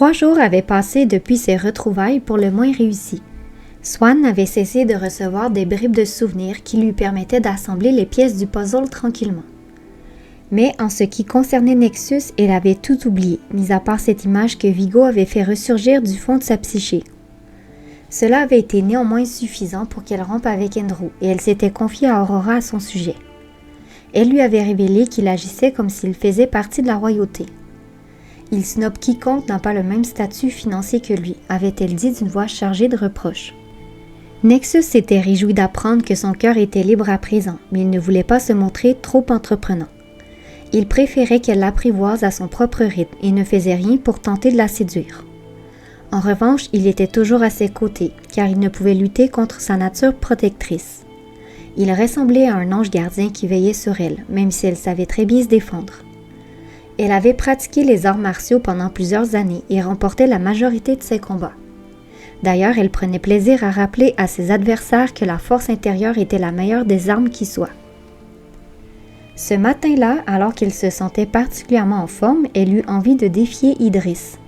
3 jours avaient passé depuis ces retrouvailles pour le moins réussies. Swann avait cessé de recevoir des bribes de souvenirs qui lui permettaient d'assembler les pièces du puzzle tranquillement. Mais en ce qui concernait Nexus, elle avait tout oublié, mis à part cette image que Vigo avait fait ressurgir du fond de sa psyché. Cela avait été néanmoins suffisant pour qu'elle rompe avec Andrew et elle s'était confiée à Aurora à son sujet. Elle lui avait révélé qu'il agissait comme s'il faisait partie de la royauté. Il snobe quiconque n'a pas le même statut financier que lui, avait-elle dit d'une voix chargée de reproches. Nexus s'était réjoui d'apprendre que son cœur était libre à présent, mais il ne voulait pas se montrer trop entreprenant. Il préférait qu'elle l'apprivoise à son propre rythme et ne faisait rien pour tenter de la séduire. En revanche, il était toujours à ses côtés, car il ne pouvait lutter contre sa nature protectrice. Il ressemblait à un ange gardien qui veillait sur elle, même si elle savait très bien se défendre. Elle avait pratiqué les arts martiaux pendant plusieurs années et remportait la majorité de ses combats. D'ailleurs, elle prenait plaisir à rappeler à ses adversaires que la force intérieure était la meilleure des armes qui soient. Ce matin-là, alors qu'il se sentait particulièrement en forme, elle eut envie de défier Idris.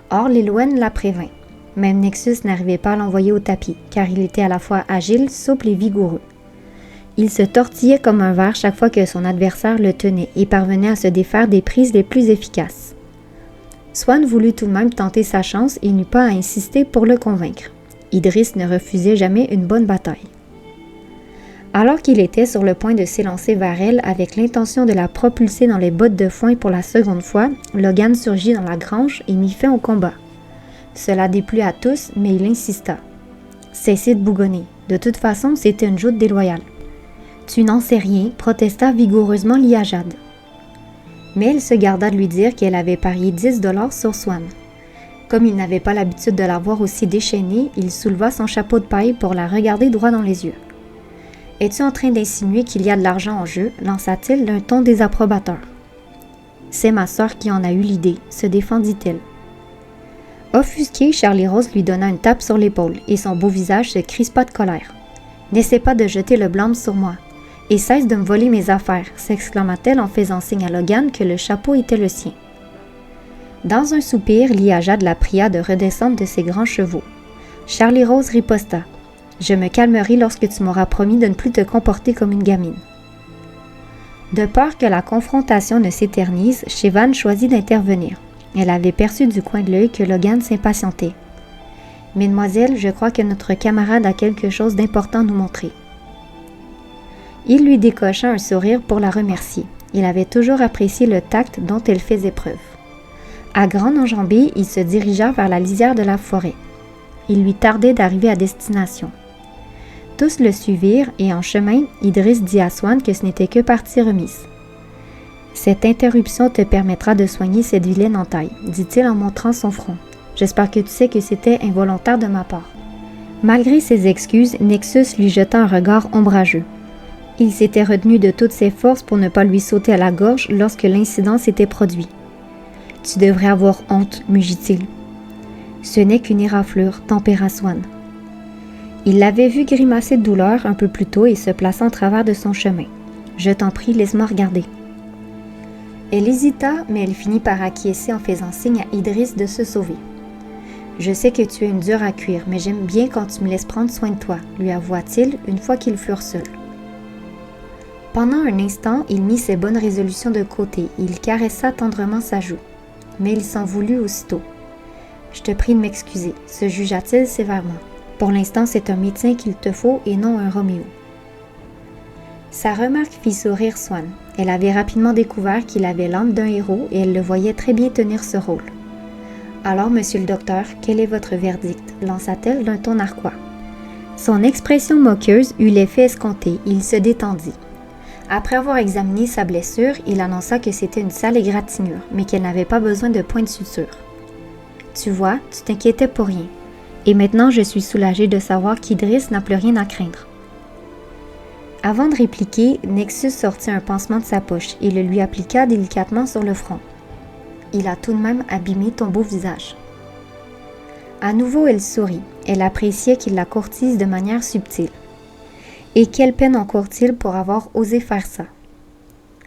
Or, Lilwen la prévint. Même Nexus n'arrivait pas à l'envoyer au tapis, car il était à la fois agile, souple et vigoureux. Il se tortillait comme un ver chaque fois que son adversaire le tenait et parvenait à se défaire des prises les plus efficaces. Swann voulut tout de même tenter sa chance et n'eut pas à insister pour le convaincre. Idris ne refusait jamais une bonne bataille. Alors qu'il était sur le point de s'élancer vers elle avec l'intention de la propulser dans les bottes de foin pour la seconde fois, Logan surgit dans la grange et mit fin au combat. Cela déplut à tous, mais il insista. « Cessez de bougonner. De toute façon, c'était une joute déloyale. »« Tu n'en sais rien, » protesta vigoureusement Liajad. Mais elle se garda de lui dire qu'elle avait parié 10 $ sur Swann. Comme il n'avait pas l'habitude de la voir aussi déchaînée, il souleva son chapeau de paille pour la regarder droit dans les yeux. « Es-tu en train d'insinuer qu'il y a de l'argent en jeu ?» lança-t-il d'un ton désapprobateur. « C'est ma sœur qui en a eu l'idée » se défendit-elle. Offusqué, Charlie Rose lui donna une tape sur l'épaule et son beau visage se crispa de colère. « N'essaie pas de jeter le blâme sur moi. Et cesse de me voler mes affaires » s'exclama-t-elle en faisant signe à Logan que le chapeau était le sien. Dans un soupir, Liajad la pria de redescendre de ses grands chevaux. Charlie Rose riposta. « Je me calmerai lorsque tu m'auras promis de ne plus te comporter comme une gamine. » De peur que la confrontation ne s'éternise, Shevan choisit d'intervenir. Elle avait perçu du coin de l'œil que Logan s'impatientait. « Mesdemoiselles, je crois que notre camarade a quelque chose d'important à nous montrer. » Il lui décocha un sourire pour la remercier. Il avait toujours apprécié le tact dont elle faisait preuve. À grande enjambée, il se dirigea vers la lisière de la forêt. Il lui tardait d'arriver à destination. Tous le suivirent et en chemin, Idris dit à Swann que ce n'était que partie remise. « Cette interruption te permettra de soigner cette vilaine entaille, » dit-il en montrant son front. « J'espère que tu sais que c'était involontaire de ma part. » Malgré ses excuses, Nexus lui jeta un regard ombrageux. Il s'était retenu de toutes ses forces pour ne pas lui sauter à la gorge lorsque l'incident s'était produit. « Tu devrais avoir honte, » mugit-il. « Ce n'est qu'une éraflure, » tempéra Swann. Il l'avait vu grimacer de douleur un peu plus tôt et se plaça en travers de son chemin. « Je t'en prie, laisse-moi regarder. » Elle hésita, mais elle finit par acquiescer en faisant signe à Idris de se sauver. « Je sais que tu es une dure à cuire, mais j'aime bien quand tu me laisses prendre soin de toi, » lui avoua-t-il une fois qu'ils furent seuls. Pendant un instant, il mit ses bonnes résolutions de côté et il caressa tendrement sa joue. Mais il s'en voulut aussitôt. « Je te prie de m'excuser, » se jugea-t-il sévèrement. « Pour l'instant, c'est un médecin qu'il te faut et non un Roméo. » Sa remarque fit sourire Swann. Elle avait rapidement découvert qu'il avait l'âme d'un héros et elle le voyait très bien tenir ce rôle. « Alors, monsieur le docteur, quel est votre verdict ?» lança-t-elle d'un ton narquois. Son expression moqueuse eut l'effet escompté, il se détendit. Après avoir examiné sa blessure, il annonça que c'était une sale égratignure, mais qu'elle n'avait pas besoin de point de suture. « Tu vois, tu t'inquiétais pour rien. Et maintenant, je suis soulagée de savoir qu'Idris n'a plus rien à craindre. » Avant de répliquer, Nexus sortit un pansement de sa poche et le lui appliqua délicatement sur le front. « Il a tout de même abîmé ton beau visage. » À nouveau, elle sourit. Elle appréciait qu'il la courtise de manière subtile. Et quelle peine encourt-il pour avoir osé faire ça?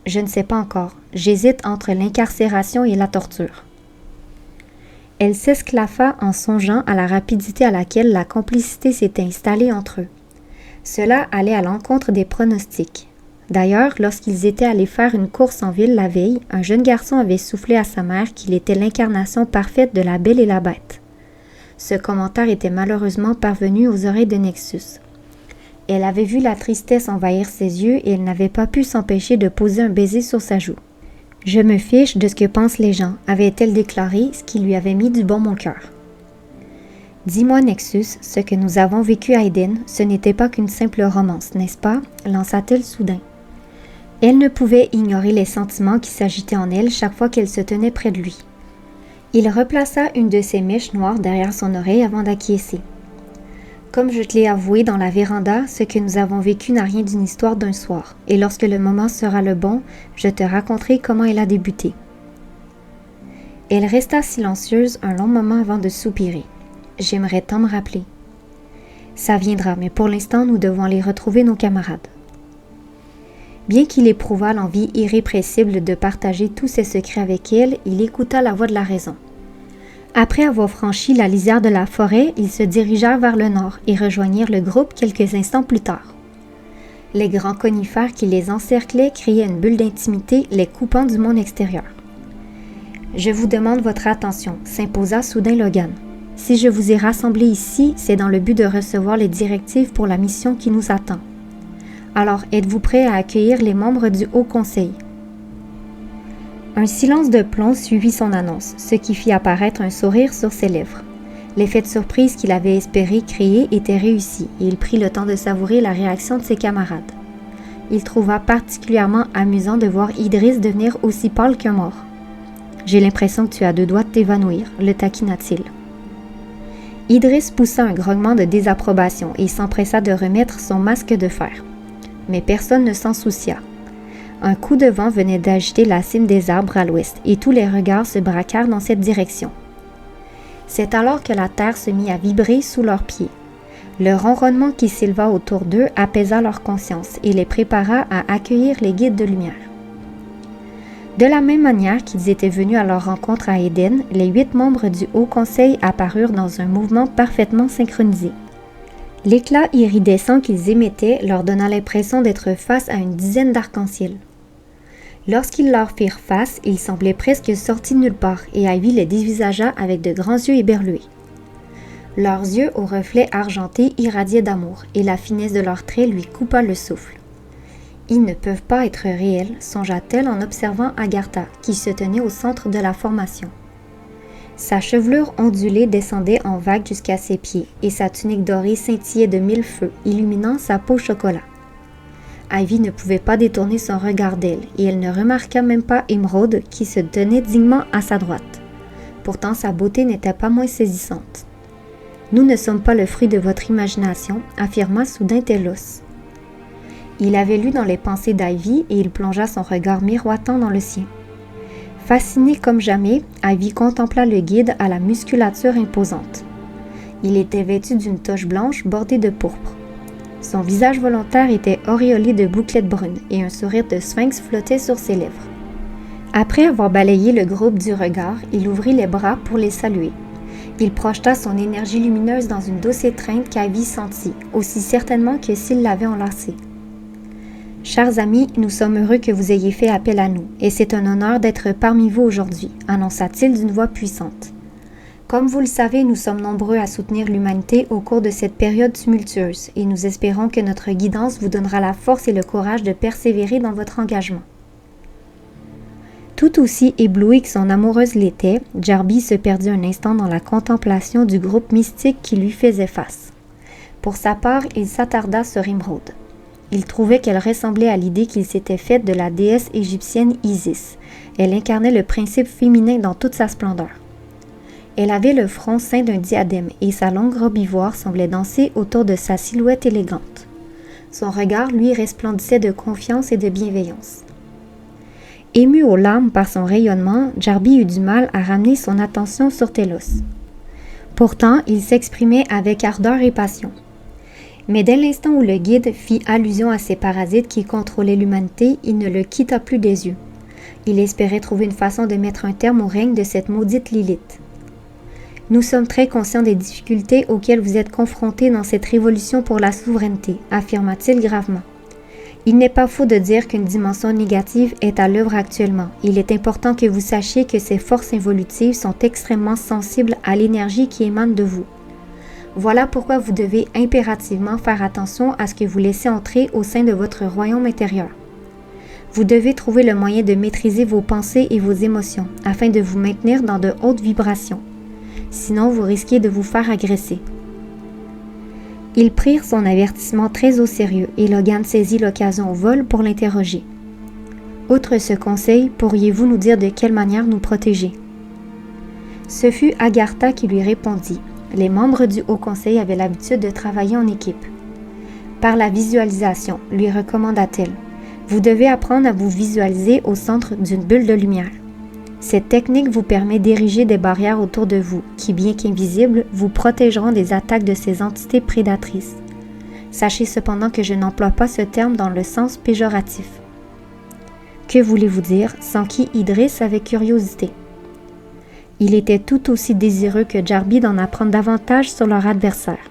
Je ne sais pas encore. J'hésite entre l'incarcération et la torture. Elle s'esclaffa en songeant à la rapidité à laquelle la complicité s'était installée entre eux. Cela allait à l'encontre des pronostics. D'ailleurs, lorsqu'ils étaient allés faire une course en ville la veille, un jeune garçon avait soufflé à sa mère qu'il était l'incarnation parfaite de la Belle et la Bête. Ce commentaire était malheureusement parvenu aux oreilles de Nexus. Elle avait vu la tristesse envahir ses yeux et elle n'avait pas pu s'empêcher de poser un baiser sur sa joue. « Je me fiche de ce que pensent les gens », avait-elle déclaré, ce qui lui avait mis du bon mon cœur. « Dis-moi, Nexus, ce que nous avons vécu à Eden, ce n'était pas qu'une simple romance, n'est-ce pas ?» lança-t-elle soudain. Elle ne pouvait ignorer les sentiments qui s'agitaient en elle chaque fois qu'elle se tenait près de lui. Il replaça une de ses mèches noires derrière son oreille avant d'acquiescer. Comme je te l'ai avoué dans la véranda, ce que nous avons vécu n'a rien d'une histoire d'un soir, et lorsque le moment sera le bon, je te raconterai comment elle a débuté. Elle resta silencieuse un long moment avant de soupirer. J'aimerais tant me rappeler. Ça viendra, mais pour l'instant, nous devons aller retrouver nos camarades. Bien qu'il éprouvât l'envie irrépressible de partager tous ses secrets avec elle, il écouta la voix de la raison. Après avoir franchi la lisière de la forêt, ils se dirigèrent vers le nord et rejoignirent le groupe quelques instants plus tard. Les grands conifères qui les encerclaient créaient une bulle d'intimité, les coupant du monde extérieur. « Je vous demande votre attention », s'imposa soudain Logan. « Si je vous ai rassemblés ici, c'est dans le but de recevoir les directives pour la mission qui nous attend. Alors, êtes-vous prêts à accueillir les membres du Haut Conseil ?» Un silence de plomb suivit son annonce, ce qui fit apparaître un sourire sur ses lèvres. L'effet de surprise qu'il avait espéré créer était réussi et il prit le temps de savourer la réaction de ses camarades. Il trouva particulièrement amusant de voir Idriss devenir aussi pâle qu'un mort. « J'ai l'impression que tu as deux doigts de t'évanouir », le taquina-t-il. Idriss poussa un grognement de désapprobation et s'empressa de remettre son masque de fer. Mais personne ne s'en soucia. Un coup de vent venait d'agiter la cime des arbres à l'ouest et tous les regards se braquèrent dans cette direction. C'est alors que la terre se mit à vibrer sous leurs pieds. Le ronronnement qui s'éleva autour d'eux apaisa leur conscience et les prépara à accueillir les guides de lumière. De la même manière qu'ils étaient venus à leur rencontre à Eden, les 8 membres du Haut Conseil apparurent dans un mouvement parfaitement synchronisé. L'éclat iridescent qu'ils émettaient leur donna l'impression d'être face à une dizaine d'arcs-en-ciel. Lorsqu'ils leur firent face, ils semblaient presque sortis de nulle part et Ivy les dévisagea avec de grands yeux éberlués. Leurs yeux aux reflets argentés irradiaient d'amour et la finesse de leurs traits lui coupa le souffle. Ils ne peuvent pas être réels, songea-t-elle en observant Agartha, qui se tenait au centre de la formation. Sa chevelure ondulée descendait en vagues jusqu'à ses pieds et sa tunique dorée scintillait de 1000 feux, illuminant sa peau chocolat. Ivy ne pouvait pas détourner son regard d'elle et elle ne remarqua même pas Émeraude qui se tenait dignement à sa droite. Pourtant sa beauté n'était pas moins saisissante. « Nous ne sommes pas le fruit de votre imagination », affirma soudain Telos. Il avait lu dans les pensées d'Ivy et il plongea son regard miroitant dans le sien. Fasciné comme jamais, Ivy contempla le guide à la musculature imposante. Il était vêtu d'une toche blanche bordée de pourpre. Son visage volontaire était auréolé de bouclettes brunes et un sourire de sphinx flottait sur ses lèvres. Après avoir balayé le groupe du regard, il ouvrit les bras pour les saluer. Il projeta son énergie lumineuse dans une douce étreinte qu'Ivy sentit, aussi certainement que s'il l'avait enlacée. « Chers amis, nous sommes heureux que vous ayez fait appel à nous, et c'est un honneur d'être parmi vous aujourd'hui, » annonça-t-il d'une voix puissante. Comme vous le savez, nous sommes nombreux à soutenir l'humanité au cours de cette période tumultueuse, et nous espérons que notre guidance vous donnera la force et le courage de persévérer dans votre engagement. Tout aussi ébloui que son amoureuse l'était, Jarby se perdit un instant dans la contemplation du groupe mystique qui lui faisait face. Pour sa part, il s'attarda sur Émeraude. Il trouvait qu'elle ressemblait à l'idée qu'il s'était faite de la déesse égyptienne Isis. Elle incarnait le principe féminin dans toute sa splendeur. Elle avait le front ceint d'un diadème et sa longue robe ivoire semblait danser autour de sa silhouette élégante. Son regard, lui, resplendissait de confiance et de bienveillance. Ému aux larmes par son rayonnement, Jarby eut du mal à ramener son attention sur Telos. Pourtant, il s'exprimait avec ardeur et passion. Mais dès l'instant où le guide fit allusion à ces parasites qui contrôlaient l'humanité, il ne le quitta plus des yeux. Il espérait trouver une façon de mettre un terme au règne de cette maudite Lilith. Nous sommes très conscients des difficultés auxquelles vous êtes confrontés dans cette révolution pour la souveraineté, affirma-t-il gravement. Il n'est pas faux de dire qu'une dimension négative est à l'œuvre actuellement. Il est important que vous sachiez que ces forces évolutives sont extrêmement sensibles à l'énergie qui émane de vous. Voilà pourquoi vous devez impérativement faire attention à ce que vous laissez entrer au sein de votre royaume intérieur. Vous devez trouver le moyen de maîtriser vos pensées et vos émotions afin de vous maintenir dans de hautes vibrations. Sinon, vous risquez de vous faire agresser. Ils prirent son avertissement très au sérieux et Logan saisit l'occasion au vol pour l'interroger. Outre ce conseil, pourriez-vous nous dire de quelle manière nous protéger? Ce fut Agartha qui lui répondit. Les membres du Haut Conseil avaient l'habitude de travailler en équipe. Par la visualisation, lui recommanda-t-elle, vous devez apprendre à vous visualiser au centre d'une bulle de lumière. Cette technique vous permet d'ériger des barrières autour de vous qui, bien qu'invisibles, vous protégeront des attaques de ces entités prédatrices. Sachez cependant que je n'emploie pas ce terme dans le sens péjoratif. Que voulez-vous dire? S'enquit Idriss avec curiosité. Il était tout aussi désireux que Jarby d'en apprendre davantage sur leur adversaire.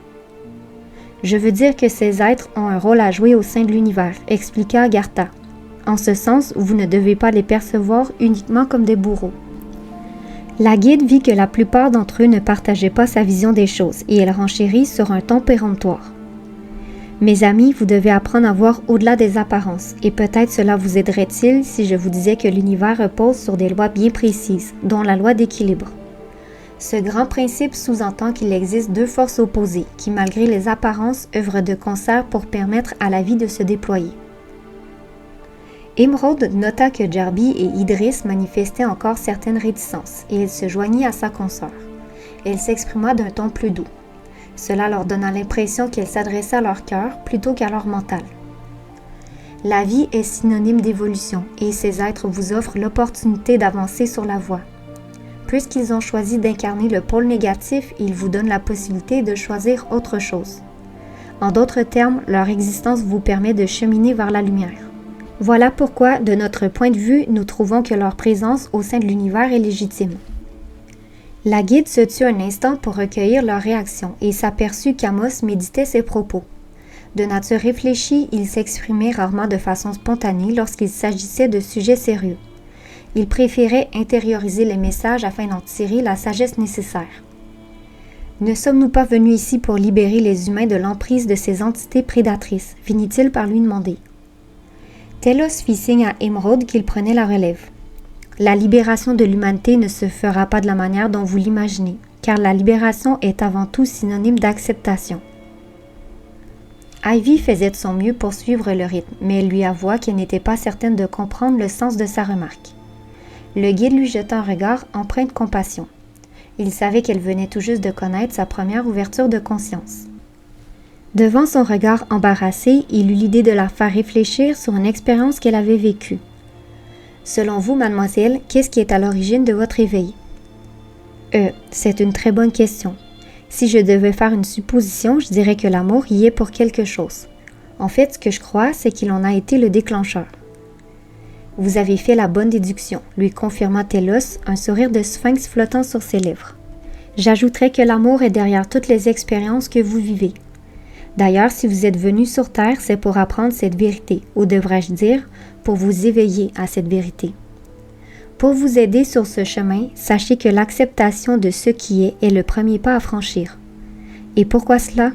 Je veux dire que ces êtres ont un rôle à jouer au sein de l'univers, expliqua Agartha. En ce sens, vous ne devez pas les percevoir uniquement comme des bourreaux. La guide vit que la plupart d'entre eux ne partageaient pas sa vision des choses et elle renchérit sur un ton péremptoire. Mes amis, vous devez apprendre à voir au-delà des apparences et peut-être cela vous aiderait-il si je vous disais que l'univers repose sur des lois bien précises, dont la loi d'équilibre. Ce grand principe sous-entend qu'il existe deux forces opposées qui, malgré les apparences, œuvrent de concert pour permettre à la vie de se déployer. Émeraude nota que Jarby et Idriss manifestaient encore certaines réticences et elle se joignit à sa consoeur. Elle s'exprima d'un ton plus doux. Cela leur donna l'impression qu'elle s'adressait à leur cœur plutôt qu'à leur mental. La vie est synonyme d'évolution et ces êtres vous offrent l'opportunité d'avancer sur la voie. Puisqu'ils ont choisi d'incarner le pôle négatif, ils vous donnent la possibilité de choisir autre chose. En d'autres termes, leur existence vous permet de cheminer vers la lumière. Voilà pourquoi, de notre point de vue, nous trouvons que leur présence au sein de l'univers est légitime. La guide se tut un instant pour recueillir leur réaction et s'aperçut qu'Amos méditait ses propos. De nature réfléchie, il s'exprimait rarement de façon spontanée lorsqu'il s'agissait de sujets sérieux. Il préférait intérioriser les messages afin d'en tirer la sagesse nécessaire. Ne sommes-nous pas venus ici pour libérer les humains de l'emprise de ces entités prédatrices? Finit-il par lui demander. Telos fit signe à Émeraude qu'il prenait la relève. La libération de l'humanité ne se fera pas de la manière dont vous l'imaginez, car la libération est avant tout synonyme d'acceptation. Ivy faisait de son mieux pour suivre le rythme, mais elle lui avoua qu'elle n'était pas certaine de comprendre le sens de sa remarque. Le guide lui jeta un regard empreint de compassion. Il savait qu'elle venait tout juste de connaître sa première ouverture de conscience. Devant son regard embarrassé, il eut l'idée de la faire réfléchir sur une expérience qu'elle avait vécue. Selon vous, mademoiselle, qu'est-ce qui est à l'origine de votre éveil? C'est une très bonne question. Si je devais faire une supposition, je dirais que l'amour y est pour quelque chose. En fait, ce que je crois, c'est qu'il en a été le déclencheur. Vous avez fait la bonne déduction, lui confirma Telos, un sourire de sphinx flottant sur ses lèvres. J'ajouterais que l'amour est derrière toutes les expériences que vous vivez. D'ailleurs, si vous êtes venu sur Terre, c'est pour apprendre cette vérité, ou devrais-je dire, pour vous éveiller à cette vérité. Pour vous aider sur ce chemin, sachez que l'acceptation de ce qui est le premier pas à franchir. Et pourquoi cela?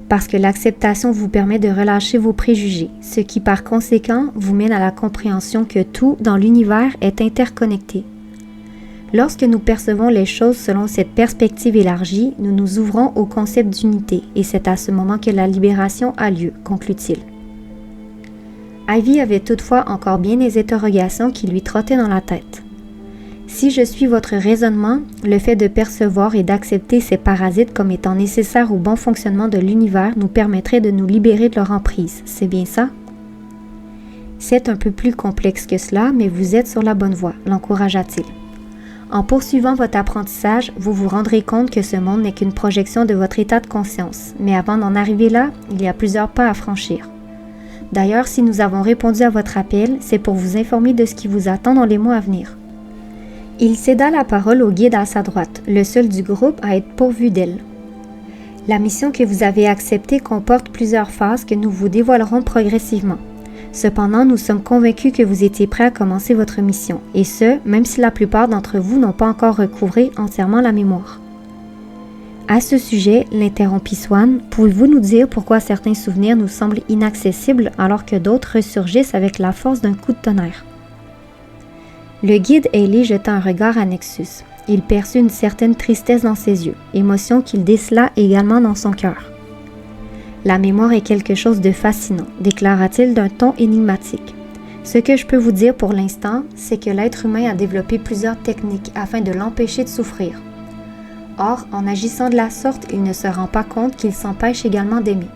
Parce que l'acceptation vous permet de relâcher vos préjugés, ce qui par conséquent vous mène à la compréhension que tout dans l'univers est interconnecté. Lorsque nous percevons les choses selon cette perspective élargie, nous nous ouvrons au concept d'unité et c'est à ce moment que la libération a lieu, conclut-il. Ivy avait toutefois encore bien des interrogations qui lui trottaient dans la tête. Si je suis votre raisonnement, le fait de percevoir et d'accepter ces parasites comme étant nécessaires au bon fonctionnement de l'univers nous permettrait de nous libérer de leur emprise, c'est bien ça? C'est un peu plus complexe que cela, mais vous êtes sur la bonne voie, l'encouragea-t-il. En poursuivant votre apprentissage, vous vous rendrez compte que ce monde n'est qu'une projection de votre état de conscience, mais avant d'en arriver là, il y a plusieurs pas à franchir. D'ailleurs, si nous avons répondu à votre appel, c'est pour vous informer de ce qui vous attend dans les mois à venir. Il céda la parole au guide à sa droite, le seul du groupe à être pourvu d'elle. La mission que vous avez acceptée comporte plusieurs phases que nous vous dévoilerons progressivement. Cependant, nous sommes convaincus que vous étiez prêt à commencer votre mission, et ce, même si la plupart d'entre vous n'ont pas encore recouvré entièrement la mémoire. À ce sujet, l'interrompit Swann, pouvez-vous nous dire pourquoi certains souvenirs nous semblent inaccessibles alors que d'autres ressurgissent avec la force d'un coup de tonnerre? Le guide Ailey jeta un regard à Nexus. Il perçut une certaine tristesse dans ses yeux, émotion qu'il décela également dans son cœur. La mémoire est quelque chose de fascinant, déclara-t-il d'un ton énigmatique. Ce que je peux vous dire pour l'instant, c'est que l'être humain a développé plusieurs techniques afin de l'empêcher de souffrir. Or, en agissant de la sorte, il ne se rend pas compte qu'il s'empêche également d'aimer.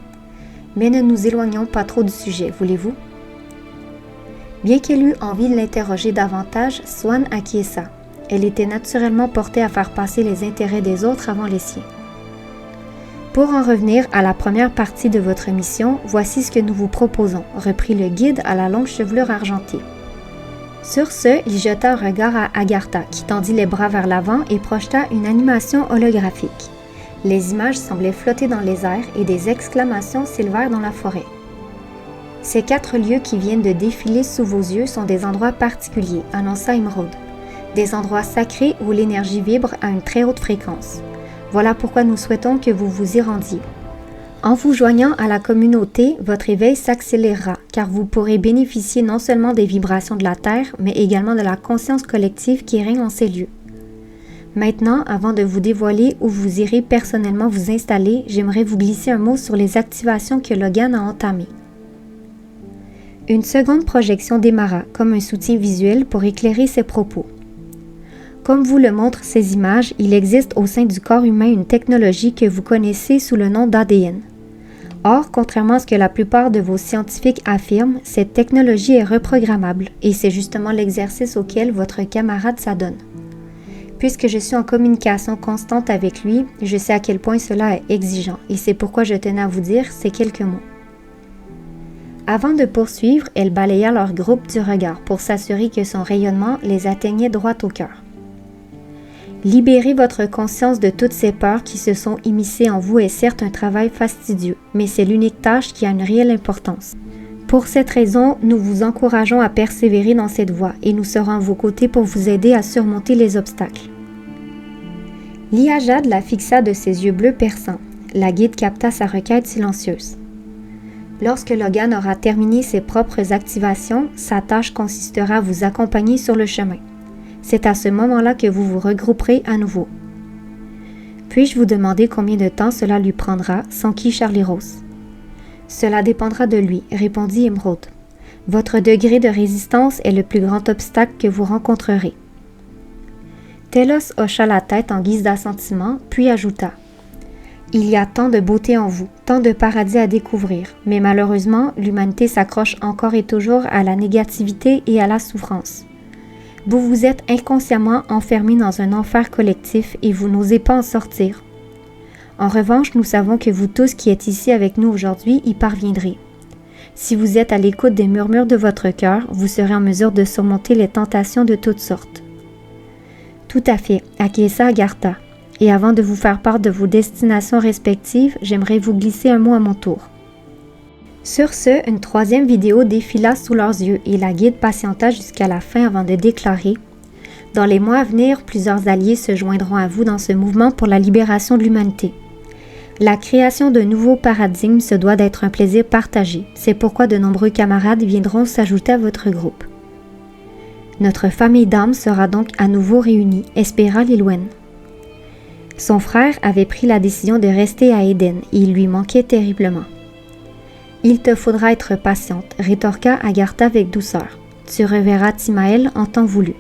Mais ne nous éloignons pas trop du sujet, voulez-vous? Bien qu'elle eût envie de l'interroger davantage, Swann acquiesça. Elle était naturellement portée à faire passer les intérêts des autres avant les siens. Pour en revenir à la première partie de votre mission, voici ce que nous vous proposons, reprit le guide à la longue chevelure argentée. Sur ce, il jeta un regard à Agartha, qui tendit les bras vers l'avant et projeta une animation holographique. Les images semblaient flotter dans les airs et des exclamations s'élevèrent dans la forêt. Ces 4 lieux qui viennent de défiler sous vos yeux sont des endroits particuliers, annonça Emeraude. Des endroits sacrés où l'énergie vibre à une très haute fréquence. Voilà pourquoi nous souhaitons que vous vous y rendiez. En vous joignant à la communauté, votre éveil s'accélérera, car vous pourrez bénéficier non seulement des vibrations de la Terre, mais également de la conscience collective qui règne en ces lieux. Maintenant, avant de vous dévoiler où vous irez personnellement vous installer, j'aimerais vous glisser un mot sur les activations que Logan a entamées. Une seconde projection démarra, comme un soutien visuel pour éclairer ses propos. Comme vous le montrent ces images, il existe au sein du corps humain une technologie que vous connaissez sous le nom d'ADN. Or, contrairement à ce que la plupart de vos scientifiques affirment, cette technologie est reprogrammable et c'est justement l'exercice auquel votre camarade s'adonne. Puisque je suis en communication constante avec lui, je sais à quel point cela est exigeant et c'est pourquoi je tenais à vous dire ces quelques mots. Avant de poursuivre, elle balaya leur groupe du regard pour s'assurer que son rayonnement les atteignait droit au cœur. Libérer votre conscience de toutes ces peurs qui se sont immiscées en vous est certes un travail fastidieux, mais c'est l'unique tâche qui a une réelle importance. Pour cette raison, nous vous encourageons à persévérer dans cette voie et nous serons à vos côtés pour vous aider à surmonter les obstacles. Liajad la fixa de ses yeux bleus perçants. La guide capta sa requête silencieuse. Lorsque Logan aura terminé ses propres activations, sa tâche consistera à vous accompagner sur le chemin. C'est à ce moment-là que vous vous regrouperez à nouveau. Puis-je vous demander combien de temps cela lui prendra, s'enquit Charlie Rose. Cela dépendra de lui, répondit Emeraude. Votre degré de résistance est le plus grand obstacle que vous rencontrerez. Telos hocha la tête en guise d'assentiment, puis ajouta. Il y a tant de beauté en vous, tant de paradis à découvrir, mais malheureusement, l'humanité s'accroche encore et toujours à la négativité et à la souffrance. Vous vous êtes inconsciemment enfermé dans un enfer collectif et vous n'osez pas en sortir. En revanche, nous savons que vous tous qui êtes ici avec nous aujourd'hui y parviendrez. Si vous êtes à l'écoute des murmures de votre cœur, vous serez en mesure de surmonter les tentations de toutes sortes. Tout à fait, acquiesça Agartha. Et avant de vous faire part de vos destinations respectives, j'aimerais vous glisser un mot à mon tour. Sur ce, une troisième vidéo défila sous leurs yeux et la guide patienta jusqu'à la fin avant de déclarer « Dans les mois à venir, plusieurs alliés se joindront à vous dans ce mouvement pour la libération de l'humanité. La création de nouveaux paradigmes se doit d'être un plaisir partagé. C'est pourquoi de nombreux camarades viendront s'ajouter à votre groupe. Notre famille d'âmes sera donc à nouveau réunie, espéra Lilwen. » Son frère avait pris la décision de rester à Eden et il lui manquait terriblement. « Il te faudra être patiente, rétorqua Agartha avec douceur. Tu reverras Timael en temps voulu. »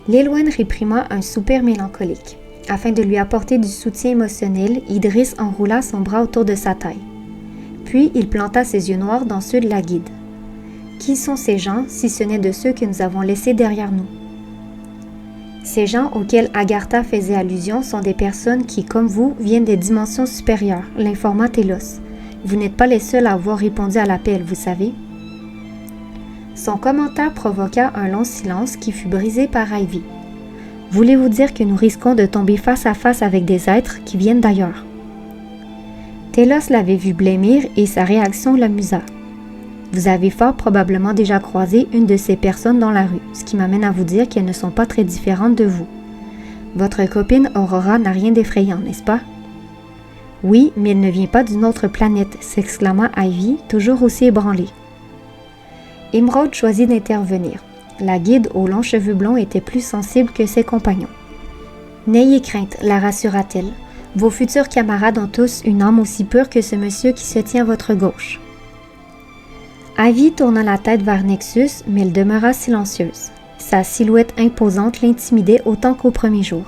Lilwen réprima un soupir mélancolique. Afin de lui apporter du soutien émotionnel, Idris enroula son bras autour de sa taille. Puis il planta ses yeux noirs dans ceux de la guide. « Qui sont ces gens, si ce n'est de ceux que nous avons laissés derrière nous? » Ces gens auxquels Agartha faisait allusion sont des personnes qui, comme vous, viennent des dimensions supérieures, l'informa Telos. Vous n'êtes pas les seuls à avoir répondu à l'appel, vous savez. Son commentaire provoqua un long silence qui fut brisé par Ivy. « Voulez-vous dire que nous risquons de tomber face à face avec des êtres qui viennent d'ailleurs? » Telos l'avait vu blêmir et sa réaction l'amusa. « Vous avez fort probablement déjà croisé une de ces personnes dans la rue, ce qui m'amène à vous dire qu'elles ne sont pas très différentes de vous. Votre copine Aurora n'a rien d'effrayant, n'est-ce pas? » « Oui, mais elle ne vient pas d'une autre planète, » s'exclama Ivy, toujours aussi ébranlée. Émeraude choisit d'intervenir. La guide aux longs cheveux blonds était plus sensible que ses compagnons. « N'ayez crainte, la rassura-t-elle. Vos futurs camarades ont tous une âme aussi pure que ce monsieur qui se tient à votre gauche. » Ivy tourna la tête vers Nexus, mais elle demeura silencieuse. Sa silhouette imposante l'intimidait autant qu'au premier jour.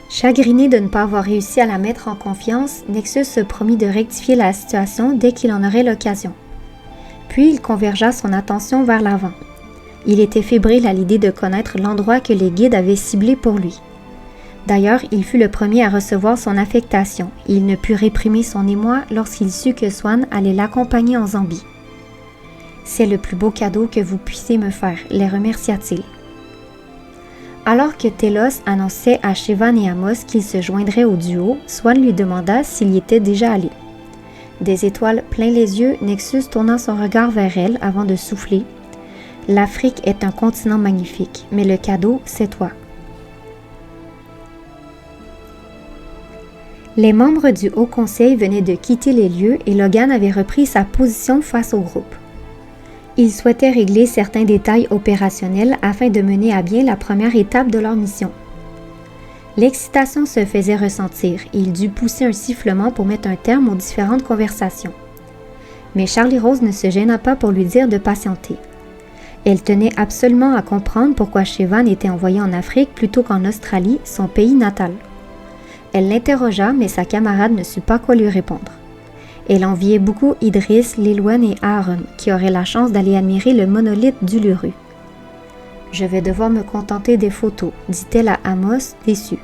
Chagriné de ne pas avoir réussi à la mettre en confiance, Nexus se promit de rectifier la situation dès qu'il en aurait l'occasion. Puis il convergea son attention vers l'avant. Il était fébrile à l'idée de connaître l'endroit que les guides avaient ciblé pour lui. D'ailleurs, il fut le premier à recevoir son affectation et il ne put réprimer son émoi lorsqu'il sut que Swann allait l'accompagner en Zambie. « C'est le plus beau cadeau que vous puissiez me faire », les remercia-t-il. Alors que Telos annonçait à Shevan et Amos qu'il se joindrait au duo, Swann lui demanda s'il y était déjà allé. Des étoiles plein les yeux, Nexus tourna son regard vers elle avant de souffler. « L'Afrique est un continent magnifique, mais le cadeau, c'est toi. » Les membres du Haut Conseil venaient de quitter les lieux et Logan avait repris sa position face au groupe. Ils souhaitaient régler certains détails opérationnels afin de mener à bien la première étape de leur mission. L'excitation se faisait ressentir et il dut pousser un sifflement pour mettre un terme aux différentes conversations. Mais Charlie Rose ne se gêna pas pour lui dire de patienter. Elle tenait absolument à comprendre pourquoi Shevan était envoyé en Afrique plutôt qu'en Australie, son pays natal. Elle l'interrogea, mais sa camarade ne sut pas quoi lui répondre. Elle enviait beaucoup Idriss, Lilwen et Aaron, qui auraient la chance d'aller admirer le monolithe d'Uluru. « Je vais devoir me contenter des photos, » dit-elle à Amos, déçu.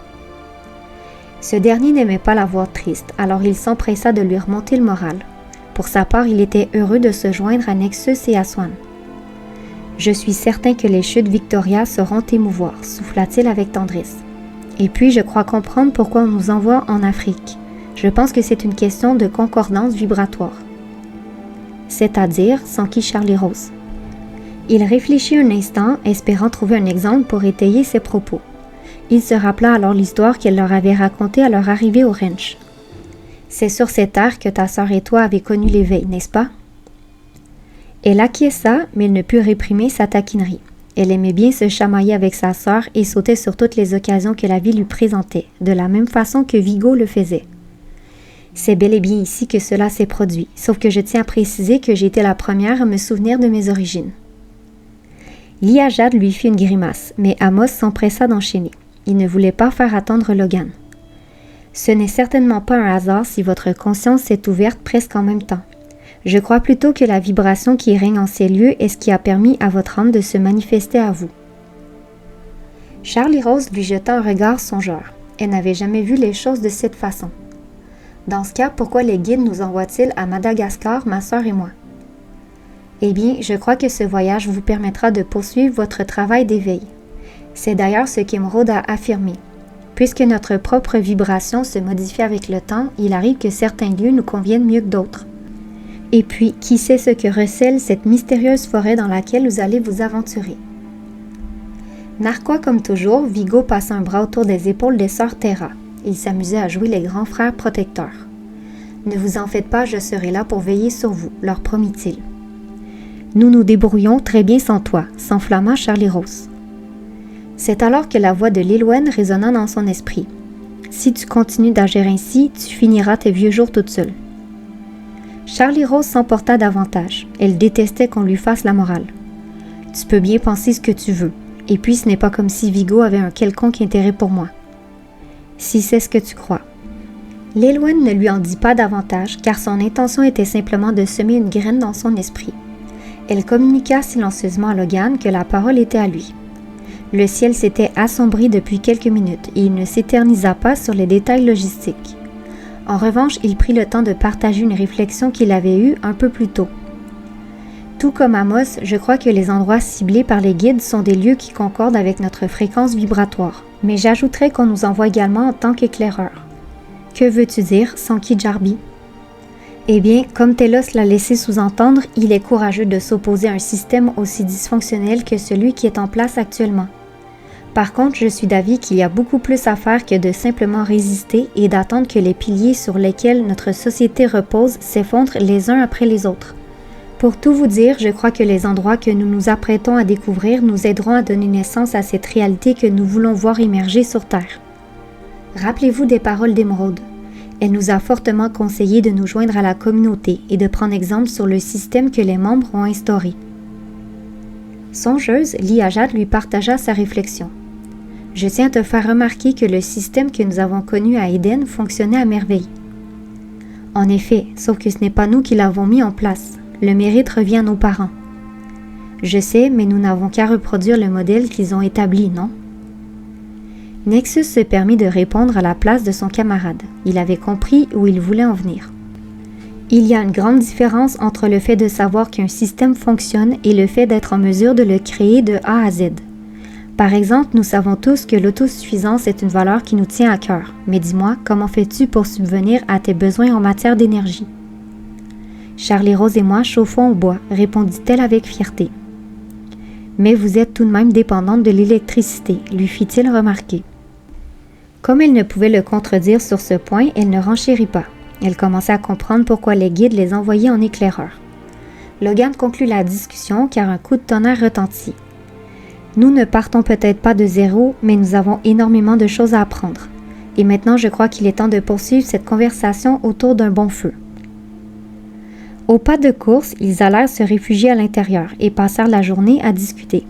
Ce dernier n'aimait pas la voir triste, alors il s'empressa de lui remonter le moral. Pour sa part, il était heureux de se joindre à Nexus et à Swann. « Je suis certain que les chutes Victoria sauront t'émouvoir, » souffla-t-il avec tendresse. « Et puis, je crois comprendre pourquoi on nous envoie en Afrique. Je pense que c'est une question de concordance vibratoire. » C'est-à-dire, s'enquit Charlie Rose. Il réfléchit un instant, espérant trouver un exemple pour étayer ses propos. Il se rappela alors l'histoire qu'elle leur avait racontée à leur arrivée au ranch. « C'est sur cette terre que ta sœur et toi avez connu l'éveil, n'est-ce pas? » Elle acquiesça, mais elle ne put réprimer sa taquinerie. Elle aimait bien se chamailler avec sa sœur et sautait sur toutes les occasions que la vie lui présentait, de la même façon que Vigo le faisait. « C'est bel et bien ici que cela s'est produit, sauf que je tiens à préciser que j'ai été la première à me souvenir de mes origines. » Liajad lui fit une grimace, mais Amos s'empressa d'enchaîner. Il ne voulait pas faire attendre Logan. « Ce n'est certainement pas un hasard si votre conscience s'est ouverte presque en même temps. Je crois plutôt que la vibration qui règne en ces lieux est ce qui a permis à votre âme de se manifester à vous. » Charlie Rose lui jeta un regard songeur. Elle n'avait jamais vu les choses de cette façon. « Dans ce cas, pourquoi les guides nous envoient-ils à Madagascar, ma sœur et moi? » « Eh bien, je crois que ce voyage vous permettra de poursuivre votre travail d'éveil. C'est d'ailleurs ce qu'Émeraude a affirmé. Puisque notre propre vibration se modifie avec le temps, il arrive que certains lieux nous conviennent mieux que d'autres. Et puis, qui sait ce que recèle cette mystérieuse forêt dans laquelle vous allez vous aventurer? » Narquois comme toujours, Vigo passa un bras autour des épaules des sœurs Terra. Il s'amusait à jouer les grands frères protecteurs. « Ne vous en faites pas, je serai là pour veiller sur vous, leur promit-il. « Nous nous débrouillons très bien sans toi, » s'enflamma Charlie Rose. C'est alors que la voix de Lilwen résonna dans son esprit. « Si tu continues d'agir ainsi, tu finiras tes vieux jours toute seule. » Charlie Rose s'emporta davantage. Elle détestait qu'on lui fasse la morale. « Tu peux bien penser ce que tu veux, et puis ce n'est pas comme si Vigo avait un quelconque intérêt pour moi. Si c'est ce que tu crois. » Lilwen ne lui en dit pas davantage, car son intention était simplement de semer une graine dans son esprit. Elle communiqua silencieusement à Logan que la parole était à lui. Le ciel s'était assombri depuis quelques minutes et il ne s'éternisa pas sur les détails logistiques. En revanche, il prit le temps de partager une réflexion qu'il avait eue un peu plus tôt. Tout comme Amos, je crois que les endroits ciblés par les guides sont des lieux qui concordent avec notre fréquence vibratoire. Mais j'ajouterais qu'on nous envoie également en tant qu'éclaireurs. Que veux-tu dire, Sankey Jarby? Eh bien, comme Telos l'a laissé sous-entendre, il est courageux de s'opposer à un système aussi dysfonctionnel que celui qui est en place actuellement. Par contre, je suis d'avis qu'il y a beaucoup plus à faire que de simplement résister et d'attendre que les piliers sur lesquels notre société repose s'effondrent les uns après les autres. Pour tout vous dire, je crois que les endroits que nous nous apprêtons à découvrir nous aideront à donner naissance à cette réalité que nous voulons voir émerger sur Terre. Rappelez-vous des paroles d'Émeraude. Elle nous a fortement conseillé de nous joindre à la communauté et de prendre exemple sur le système que les membres ont instauré. Songeuse, Liajad lui partagea sa réflexion. Je tiens à te faire remarquer que le système que nous avons connu à Éden fonctionnait à merveille. En effet, sauf que ce n'est pas nous qui l'avons mis en place. Le mérite revient à nos parents. Je sais, mais nous n'avons qu'à reproduire le modèle qu'ils ont établi, non? Nexus se permit de répondre à la place de son camarade. Il avait compris où il voulait en venir. Il y a une grande différence entre le fait de savoir qu'un système fonctionne et le fait d'être en mesure de le créer de A à Z. Par exemple, nous savons tous que l'autosuffisance est une valeur qui nous tient à cœur. Mais dis-moi, comment fais-tu pour subvenir à tes besoins en matière d'énergie? Charlie-Rose et moi chauffons au bois, répondit-elle avec fierté. Mais vous êtes tout de même dépendante de l'électricité, lui fit-il remarquer. Comme elle ne pouvait le contredire sur ce point, elle ne renchérit pas. Elle commençait à comprendre pourquoi les guides les envoyaient en éclaireurs. Logan conclut la discussion car un coup de tonnerre retentit. Nous ne partons peut-être pas de zéro, mais nous avons énormément de choses à apprendre. Et maintenant, je crois qu'il est temps de poursuivre cette conversation autour d'un bon feu. Au pas de course, ils allèrent se réfugier à l'intérieur et passèrent la journée à discuter.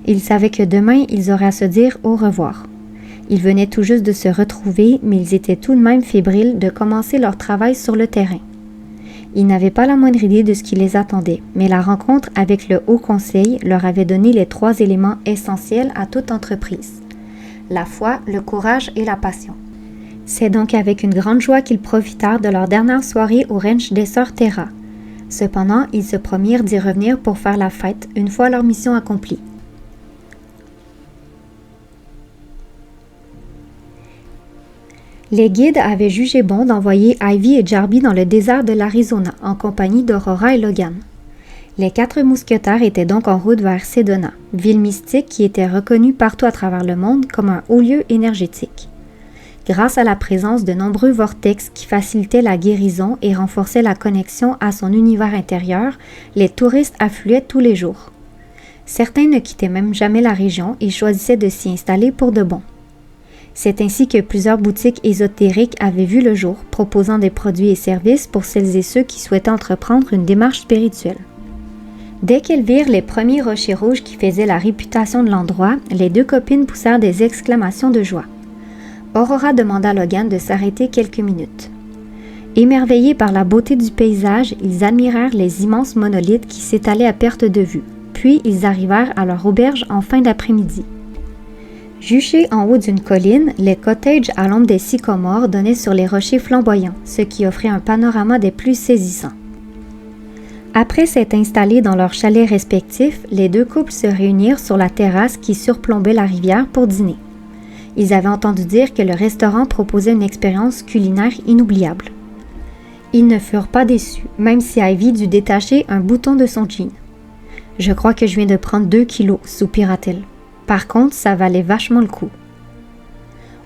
Ils savaient que demain, ils auraient à se dire au revoir. Ils venaient tout juste de se retrouver, mais ils étaient tout de même fébriles de commencer leur travail sur le terrain. Ils n'avaient pas la moindre idée de ce qui les attendait, mais la rencontre avec le Haut Conseil leur avait donné les 3 éléments essentiels à toute entreprise: la foi, le courage et la passion. C'est donc avec une grande joie qu'ils profitèrent de leur dernière soirée au ranch des Sœurs Terra. Cependant, ils se promirent d'y revenir pour faire la fête une fois leur mission accomplie. Les guides avaient jugé bon d'envoyer Ivy et Jarby dans le désert de l'Arizona en compagnie d'Aurora et Logan. Les 4 mousquetaires étaient donc en route vers Sedona, ville mystique qui était reconnue partout à travers le monde comme un haut lieu énergétique. Grâce à la présence de nombreux vortex qui facilitaient la guérison et renforçaient la connexion à son univers intérieur, les touristes affluaient tous les jours. Certains ne quittaient même jamais la région et choisissaient de s'y installer pour de bon. C'est ainsi que plusieurs boutiques ésotériques avaient vu le jour, proposant des produits et services pour celles et ceux qui souhaitaient entreprendre une démarche spirituelle. Dès qu'elles virent les premiers rochers rouges qui faisaient la réputation de l'endroit, les 2 copines poussèrent des exclamations de joie. Aurora demanda à Logan de s'arrêter quelques minutes. Émerveillés par la beauté du paysage, ils admirèrent les immenses monolithes qui s'étalaient à perte de vue, puis ils arrivèrent à leur auberge en fin d'après-midi. Juchés en haut d'une colline, les cottages à l'ombre des sycomores donnaient sur les rochers flamboyants, ce qui offrait un panorama des plus saisissants. Après s'être installés dans leurs chalets respectifs, les 2 couples se réunirent sur la terrasse qui surplombait la rivière pour dîner. Ils avaient entendu dire que le restaurant proposait une expérience culinaire inoubliable. Ils ne furent pas déçus, même si Ivy dut détacher un bouton de son jean. « Je crois que je viens de prendre 2 kilos, soupira-t-elle. Par contre, ça valait vachement le coup. »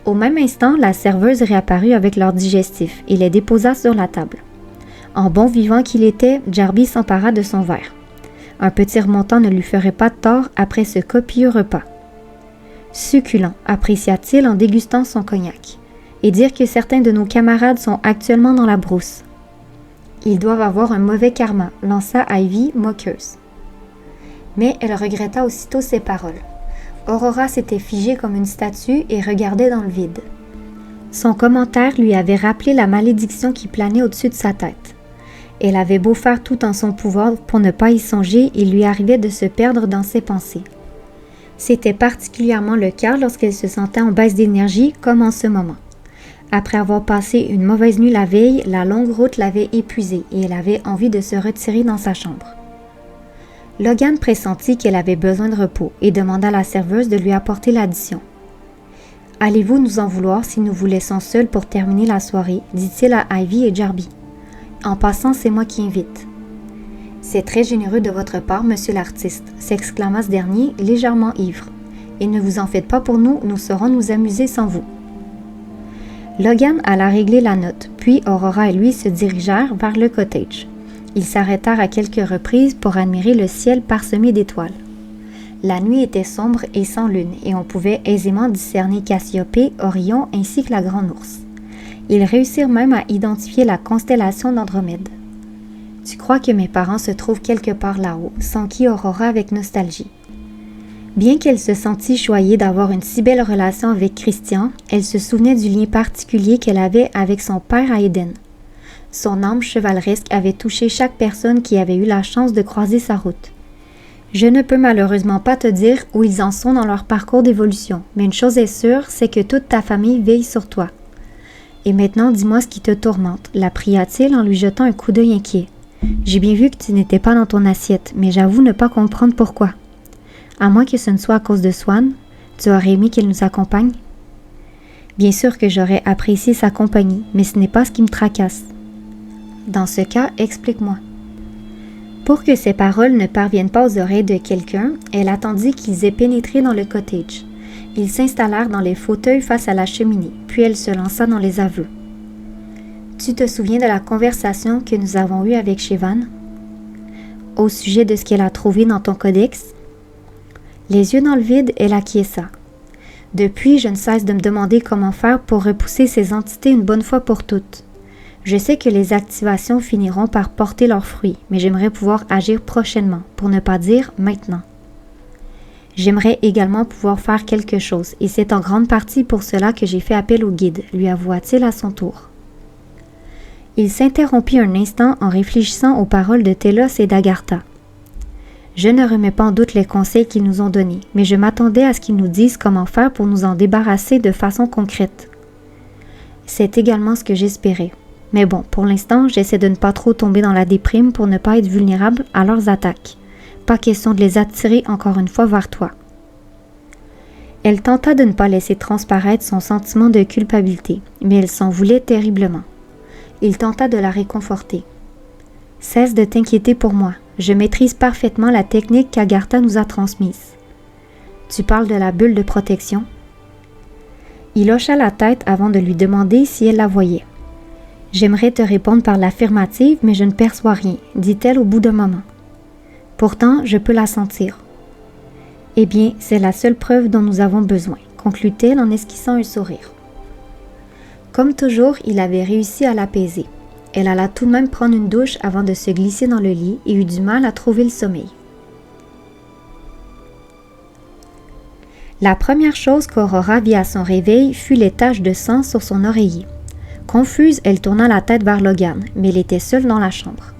Au même instant, la serveuse réapparut avec leur digestif et les déposa sur la table. En bon vivant qu'il était, Jarby s'empara de son verre. Un petit remontant ne lui ferait pas de tort après ce copieux repas. Succulent, apprécia-t-il en dégustant son cognac, et dire que certains de nos camarades sont actuellement dans la brousse. Ils doivent avoir un mauvais karma, lança Ivy, moqueuse. Mais elle regretta aussitôt ses paroles. Aurora s'était figée comme une statue et regardait dans le vide. Son commentaire lui avait rappelé la malédiction qui planait au-dessus de sa tête. Elle avait beau faire tout en son pouvoir pour ne pas y songer, il lui arrivait de se perdre dans ses pensées. C'était particulièrement le cas lorsqu'elle se sentait en baisse d'énergie, comme en ce moment. Après avoir passé une mauvaise nuit la veille, la longue route l'avait épuisée et elle avait envie de se retirer dans sa chambre. Logan pressentit qu'elle avait besoin de repos et demanda à la serveuse de lui apporter l'addition. « Allez-vous nous en vouloir si nous vous laissons seuls pour terminer la soirée ?» dit-il à Ivy et Jarby. « En passant, c'est moi qui invite. »« C'est très généreux de votre part, monsieur l'artiste, » s'exclama ce dernier, légèrement ivre. « Et ne vous en faites pas pour nous, nous saurons nous amuser sans vous. » Logan alla régler la note, puis Aurora et lui se dirigèrent vers le cottage. Ils s'arrêtèrent à quelques reprises pour admirer le ciel parsemé d'étoiles. La nuit était sombre et sans lune, et on pouvait aisément discerner Cassiopée, Orion ainsi que la Grande Ourse. Ils réussirent même à identifier la constellation d'Andromède. « Tu crois que mes parents se trouvent quelque part là-haut ?» s'enquit Aurora avec nostalgie. Bien qu'elle se sentît choyée d'avoir une si belle relation avec Christian, elle se souvenait du lien particulier qu'elle avait avec son père à Éden. Son âme chevaleresque avait touché chaque personne qui avait eu la chance de croiser sa route. Je ne peux malheureusement pas te dire où ils en sont dans leur parcours d'évolution, mais une chose est sûre, c'est que toute ta famille veille sur toi. Et maintenant, dis-moi ce qui te tourmente, la pria-t-il en lui jetant un coup d'œil inquiet. J'ai bien vu que tu n'étais pas dans ton assiette, mais j'avoue ne pas comprendre pourquoi. À moins que ce ne soit à cause de Swan, tu aurais aimé qu'elle nous accompagne? Bien sûr que j'aurais apprécié sa compagnie, mais ce n'est pas ce qui me tracasse. Dans ce cas, explique-moi. Pour que ces paroles ne parviennent pas aux oreilles de quelqu'un, elle attendit qu'ils aient pénétré dans le cottage. Ils s'installèrent dans les fauteuils face à la cheminée, puis elle se lança dans les aveux. « Tu te souviens de la conversation que nous avons eue avec Shevan? Au sujet de ce qu'elle a trouvé dans ton codex? » Les yeux dans le vide, elle acquiesça. « Depuis, je ne cesse de me demander comment faire pour repousser ces entités une bonne fois pour toutes. Je sais que les activations finiront par porter leurs fruits, mais j'aimerais pouvoir agir prochainement, pour ne pas dire maintenant. J'aimerais également pouvoir faire quelque chose, et c'est en grande partie pour cela que j'ai fait appel au guide, lui avoua-t-il à son tour. Il s'interrompit un instant en réfléchissant aux paroles de Telos et d'Agartha. Je ne remets pas en doute les conseils qu'ils nous ont donnés, mais je m'attendais à ce qu'ils nous disent comment faire pour nous en débarrasser de façon concrète. C'est également ce que j'espérais. Mais bon, pour l'instant, j'essaie de ne pas trop tomber dans la déprime pour ne pas être vulnérable à leurs attaques. Pas question de les attirer encore une fois vers toi. Elle tenta de ne pas laisser transparaître son sentiment de culpabilité, mais elle s'en voulait terriblement. Il tenta de la réconforter. « Cesse de t'inquiéter pour moi. Je maîtrise parfaitement la technique qu'Agartha nous a transmise. Tu parles de la bulle de protection? » Il hocha la tête avant de lui demander si elle la voyait. « J'aimerais te répondre par l'affirmative, mais je ne perçois rien, » dit-elle au bout d'un moment. « Pourtant, je peux la sentir. »« Eh bien, c'est la seule preuve dont nous avons besoin, » conclut-elle en esquissant un sourire. Comme toujours, il avait réussi à l'apaiser. Elle alla tout de même prendre une douche avant de se glisser dans le lit et eut du mal à trouver le sommeil. La première chose qu'Aurora vit à son réveil fut les taches de sang sur son oreiller. Confuse, elle tourna la tête vers Logan, mais il était seul dans la chambre.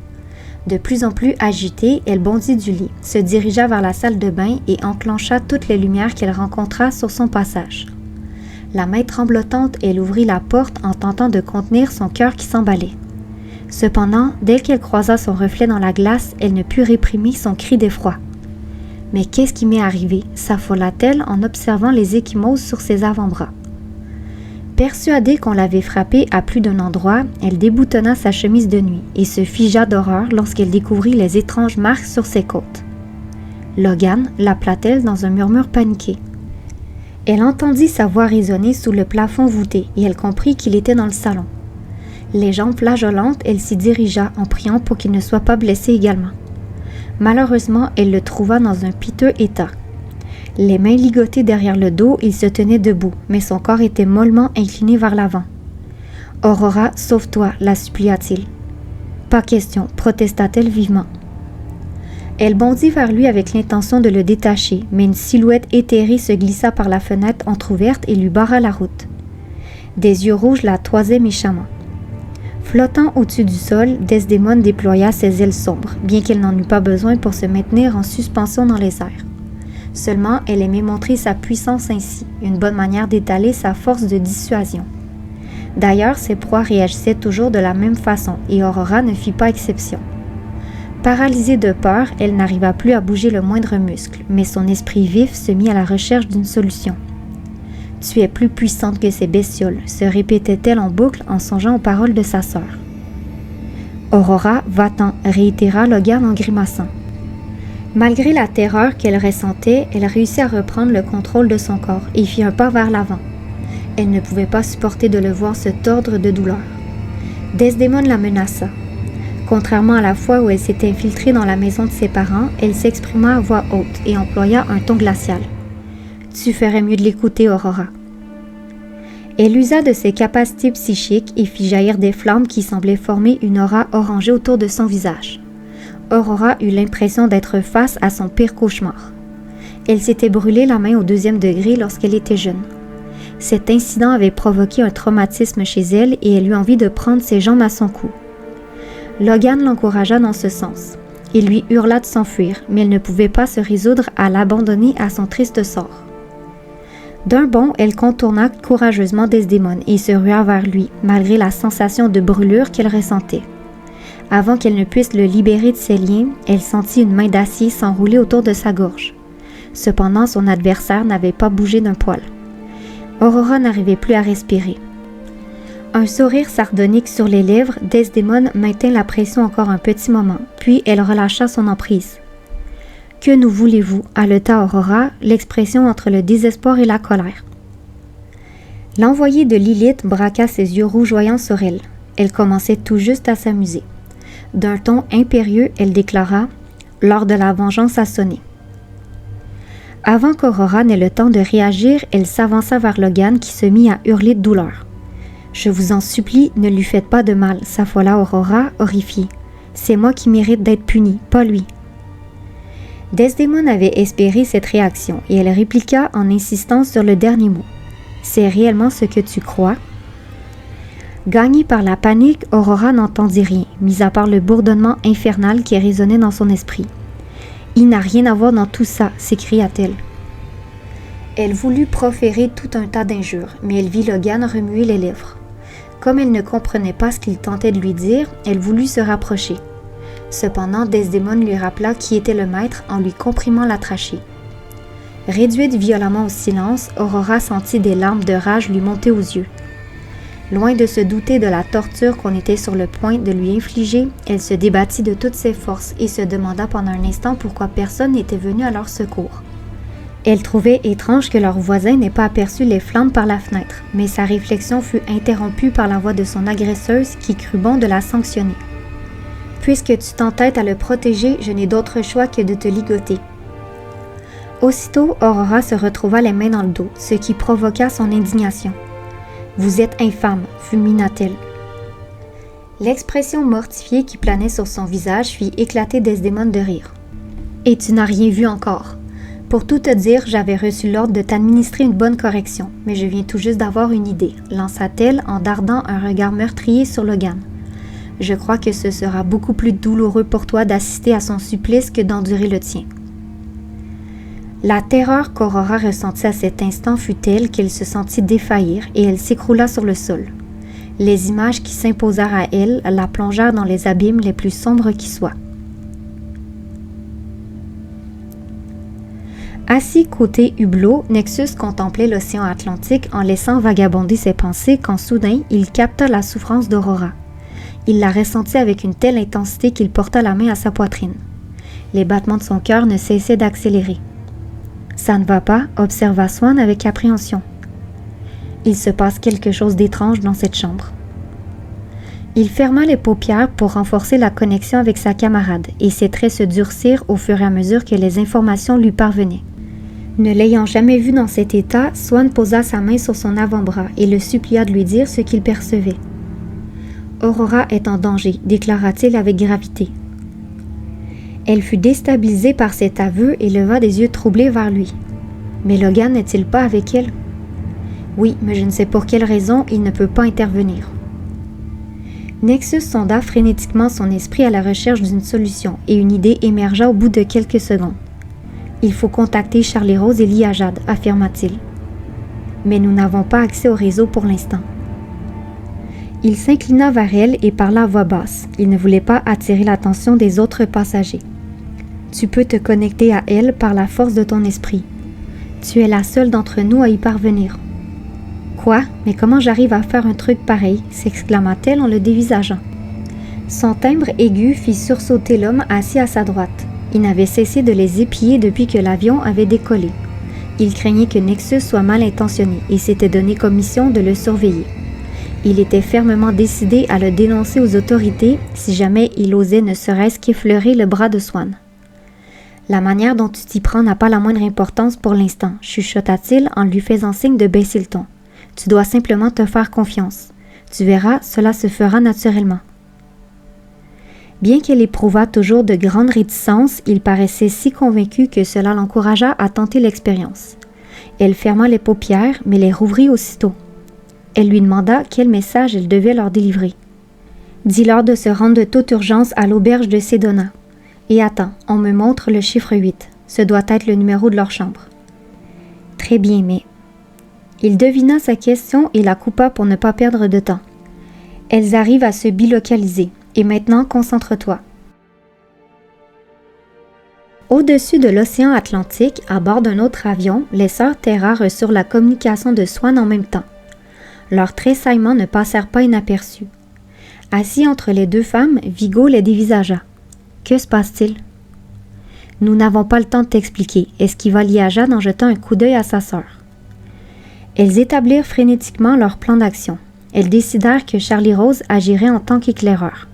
De plus en plus agitée, elle bondit du lit, se dirigea vers la salle de bain et enclencha toutes les lumières qu'elle rencontra sur son passage. La main tremblotante, elle ouvrit la porte en tentant de contenir son cœur qui s'emballait. Cependant, dès qu'elle croisa son reflet dans la glace, elle ne put réprimer son cri d'effroi. « Mais qu'est-ce qui m'est arrivé ?» s'affola-t-elle en observant les ecchymoses sur ses avant-bras. Persuadée qu'on l'avait frappée à plus d'un endroit, elle déboutonna sa chemise de nuit et se figea d'horreur lorsqu'elle découvrit les étranges marques sur ses côtes. « Logan » l'appela-t-elle dans un murmure paniqué. Elle entendit sa voix résonner sous le plafond voûté et elle comprit qu'il était dans le salon. Les jambes flageolantes, elle s'y dirigea en priant pour qu'il ne soit pas blessé également. Malheureusement, elle le trouva dans un piteux état. Les mains ligotées derrière le dos, il se tenait debout, mais son corps était mollement incliné vers l'avant. « Aurora, sauve-toi » la supplia-t-il. « Pas question » protesta-t-elle vivement. Elle bondit vers lui avec l'intention de le détacher, mais une silhouette éthérée se glissa par la fenêtre entr'ouverte et lui barra la route. Des yeux rouges la toisaient méchamment. Flottant au-dessus du sol, Desdémone déploya ses ailes sombres, bien qu'elle n'en eût pas besoin pour se maintenir en suspension dans les airs. Seulement, elle aimait montrer sa puissance ainsi, une bonne manière d'étaler sa force de dissuasion. D'ailleurs, ses proies réagissaient toujours de la même façon, et Aurora ne fit pas exception. Paralysée de peur, elle n'arriva plus à bouger le moindre muscle, mais son esprit vif se mit à la recherche d'une solution. « Tu es plus puissante que ces bestioles », se répétait-elle en boucle en songeant aux paroles de sa sœur. « Aurora, va-t'en », réitéra Logan en grimaçant. Malgré la terreur qu'elle ressentait, elle réussit à reprendre le contrôle de son corps et fit un pas vers l'avant. Elle ne pouvait pas supporter de le voir se tordre de douleur. Desdémone la menaça. Contrairement à la fois où elle s'était infiltrée dans la maison de ses parents, elle s'exprima à voix haute et employa un ton glacial. « Tu ferais mieux de l'écouter, Aurora. » Elle usa de ses capacités psychiques et fit jaillir des flammes qui semblaient former une aura orangée autour de son visage. Aurora eut l'impression d'être face à son pire cauchemar. Elle s'était brûlé la main au 2e degré lorsqu'elle était jeune. Cet incident avait provoqué un traumatisme chez elle et elle eut envie de prendre ses jambes à son cou. Logan l'encouragea dans ce sens. Il lui hurla de s'enfuir, mais elle ne pouvait pas se résoudre à l'abandonner à son triste sort. D'un bond, elle contourna courageusement Desdémone et se rua vers lui, malgré la sensation de brûlure qu'elle ressentait. Avant qu'elle ne puisse le libérer de ses liens, elle sentit une main d'acier s'enrouler autour de sa gorge. Cependant, son adversaire n'avait pas bougé d'un poil. Aurora n'arrivait plus à respirer. Un sourire sardonique sur les lèvres, Desdémone maintint la pression encore un petit moment, puis elle relâcha son emprise. « Que nous voulez-vous » haleta Aurora, l'expression entre le désespoir et la colère. L'envoyé de Lilith braqua ses yeux rougeoyants sur elle. Elle commençait tout juste à s'amuser. D'un ton impérieux, elle déclara « L'heure de la vengeance a sonné ». Avant qu'Aurora n'ait le temps de réagir, elle s'avança vers Logan qui se mit à hurler de douleur. « Je vous en supplie, ne lui faites pas de mal », s'affola Aurora, horrifiée. « C'est moi qui mérite d'être punie, pas lui. » Desdémone avait espéré cette réaction et elle répliqua en insistant sur le dernier mot. « C'est réellement ce que tu crois ?» Gagnée par la panique, Aurora n'entendit rien, mis à part le bourdonnement infernal qui résonnait dans son esprit. « Il n'a rien à voir dans tout ça », s'écria-t-elle. Elle voulut proférer tout un tas d'injures, mais elle vit Logan remuer les lèvres. Comme elle ne comprenait pas ce qu'il tentait de lui dire, elle voulut se rapprocher. Cependant, Desdémone lui rappela qui était le maître en lui comprimant la trachée. Réduite violemment au silence, Aurora sentit des larmes de rage lui monter aux yeux. Loin de se douter de la torture qu'on était sur le point de lui infliger, elle se débattit de toutes ses forces et se demanda pendant un instant pourquoi personne n'était venu à leur secours. Elle trouvait étrange que leur voisin n'ait pas aperçu les flammes par la fenêtre, mais sa réflexion fut interrompue par la voix de son agresseuse qui crut bon de la sanctionner. « Puisque tu t'entêtes à le protéger, je n'ai d'autre choix que de te ligoter. » Aussitôt, Aurora se retrouva les mains dans le dos, ce qui provoqua son indignation. « Vous êtes infâme » fulmina-t-elle. L'expression mortifiée qui planait sur son visage fit éclater Desdémone de rire. « Et tu n'as rien vu encore. Pour tout te dire, j'avais reçu l'ordre de t'administrer une bonne correction, mais je viens tout juste d'avoir une idée, » lança-t-elle en dardant un regard meurtrier sur Logan. « Je crois que ce sera beaucoup plus douloureux pour toi d'assister à son supplice que d'endurer le tien. » La terreur qu'Aurora ressentit à cet instant fut telle qu'elle se sentit défaillir et elle s'écroula sur le sol. Les images qui s'imposèrent à elle la plongèrent dans les abîmes les plus sombres qui soient. Assis côté hublot, Nexus contemplait l'océan Atlantique en laissant vagabonder ses pensées quand soudain il capta la souffrance d'Aurora. Il la ressentit avec une telle intensité qu'il porta la main à sa poitrine. Les battements de son cœur ne cessaient d'accélérer. « Ça ne va pas » observa Swann avec appréhension. « Il se passe quelque chose d'étrange dans cette chambre. » Il ferma les paupières pour renforcer la connexion avec sa camarade et ses traits se durcirent au fur et à mesure que les informations lui parvenaient. Ne l'ayant jamais vu dans cet état, Swann posa sa main sur son avant-bras et le supplia de lui dire ce qu'il percevait. « Aurora est en danger » déclara-t-il avec gravité. Elle fut déstabilisée par cet aveu et leva des yeux troublés vers lui. « Mais Logan n'est-il pas avec elle? »« Oui, mais je ne sais pour quelle raison il ne peut pas intervenir. » Nexus sonda frénétiquement son esprit à la recherche d'une solution et une idée émergea au bout de quelques secondes. « Il faut contacter Charlie Rose et Liajad » affirma-t-il. « Mais nous n'avons pas accès au réseau pour l'instant. » Il s'inclina vers elle et parla à voix basse. Il ne voulait pas attirer l'attention des autres passagers. Tu peux te connecter à elle par la force de ton esprit. Tu es la seule d'entre nous à y parvenir. Quoi? Mais comment j'arrive à faire un truc pareil? S'exclama-t-elle en le dévisageant. Son timbre aigu fit sursauter l'homme assis à sa droite. Il n'avait cessé de les épier depuis que l'avion avait décollé. Il craignait que Nexus soit mal intentionné et s'était donné comme mission de le surveiller. Il était fermement décidé à le dénoncer aux autorités si jamais il osait ne serait-ce qu'effleurer le bras de Swann. La manière dont tu t'y prends n'a pas la moindre importance pour l'instant, chuchota-t-il en lui faisant signe de baisser le ton. Tu dois simplement te faire confiance. Tu verras, cela se fera naturellement. Bien qu'elle éprouvât toujours de grandes réticences, il paraissait si convaincu que cela l'encouragea à tenter l'expérience. Elle ferma les paupières, mais les rouvrit aussitôt. Elle lui demanda quel message elle devait leur délivrer. « Dis-leur de se rendre de toute urgence à l'auberge de Sedona. Et attends, on me montre le chiffre 8. Ce doit être le numéro de leur chambre. » « Très bien, mais... » Il devina sa question et la coupa pour ne pas perdre de temps. « Elles arrivent à se bilocaliser. Et maintenant, concentre-toi. » Au-dessus de l'océan Atlantique, à bord d'un autre avion, les sœurs Terra reçurent la communication de Swann en même temps. Leurs tressaillements ne passèrent pas inaperçus. Assis entre les deux femmes, Vigo les dévisagea. « Que se passe-t-il? » « Nous n'avons pas le temps de t'expliquer, esquiva Liaja en jetant un coup d'œil à sa sœur. Elles établirent frénétiquement leur plan d'action. Elles décidèrent que Charlie Rose agirait en tant qu'éclaireur.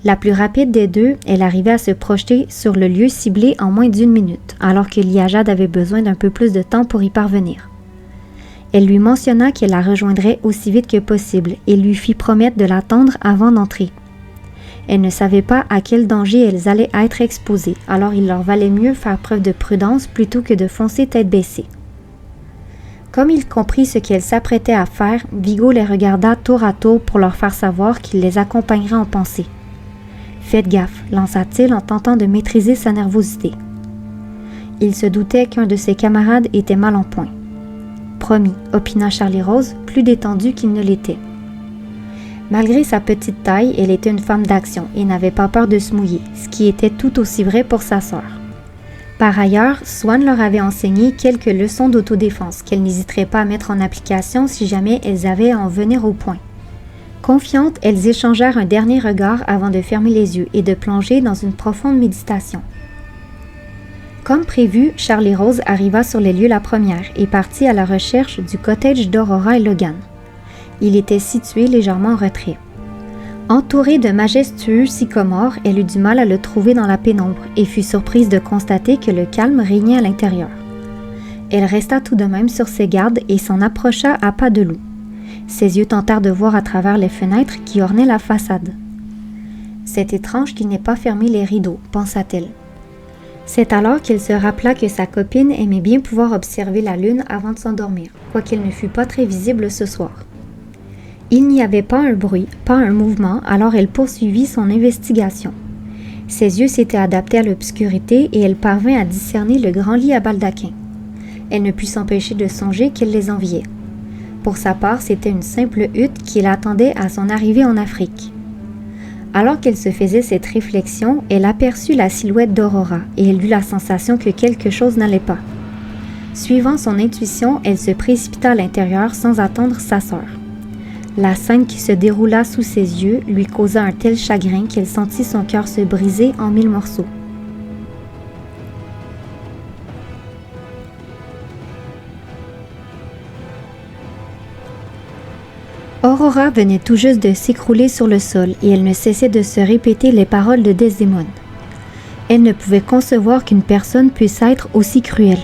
La plus rapide des deux, elle arrivait à se projeter sur le lieu ciblé en moins d'1 minute, alors que Liajad avait besoin d'un peu plus de temps pour y parvenir. Elle lui mentionna qu'elle la rejoindrait aussi vite que possible et lui fit promettre de l'attendre avant d'entrer. Elle ne savait pas à quel danger elles allaient être exposées, alors il leur valait mieux faire preuve de prudence plutôt que de foncer tête baissée. Comme il comprit ce qu'elle s'apprêtait à faire, Vigo les regarda tour à tour pour leur faire savoir qu'il les accompagnerait en pensée. « Faites gaffe », lança-t-il en tentant de maîtriser sa nervosité. Il se doutait qu'un de ses camarades était mal en point. « Promis », opina Charlie Rose, plus détendu qu'il ne l'était. Malgré sa petite taille, elle était une femme d'action et n'avait pas peur de se mouiller, ce qui était tout aussi vrai pour sa sœur. Par ailleurs, Swann leur avait enseigné quelques leçons d'autodéfense qu'elles n'hésiteraient pas à mettre en application si jamais elles avaient à en venir au point. Confiantes, elles échangèrent un dernier regard avant de fermer les yeux et de plonger dans une profonde méditation. Comme prévu, Charlie Rose arriva sur les lieux la première et partit à la recherche du cottage d'Aurora et Logan. Il était situé légèrement en retrait. Entourée de majestueux sycomores, elle eut du mal à le trouver dans la pénombre et fut surprise de constater que le calme régnait à l'intérieur. Elle resta tout de même sur ses gardes et s'en approcha à pas de loup. Ses yeux tentèrent de voir à travers les fenêtres qui ornaient la façade. « C'est étrange qu'il n'ait pas fermé les rideaux », pensa-t-elle. C'est alors qu'elle se rappela que sa copine aimait bien pouvoir observer la lune avant de s'endormir, quoiqu'elle ne fût pas très visible ce soir. Il n'y avait pas un bruit, pas un mouvement, alors elle poursuivit son investigation. Ses yeux s'étaient adaptés à l'obscurité et elle parvint à discerner le grand lit à baldaquin. Elle ne put s'empêcher de songer qu'elle les enviait. Pour sa part, c'était une simple hutte qui l'attendait à son arrivée en Afrique. Alors qu'elle se faisait cette réflexion, elle aperçut la silhouette d'Aurora et elle eut la sensation que quelque chose n'allait pas. Suivant son intuition, elle se précipita à l'intérieur sans attendre sa sœur. La scène qui se déroula sous ses yeux lui causa un tel chagrin qu'elle sentit son cœur se briser en 1000 morceaux. Aurora venait tout juste de s'écrouler sur le sol et elle ne cessait de se répéter les paroles de Desdemone. Elle ne pouvait concevoir qu'une personne puisse être aussi cruelle.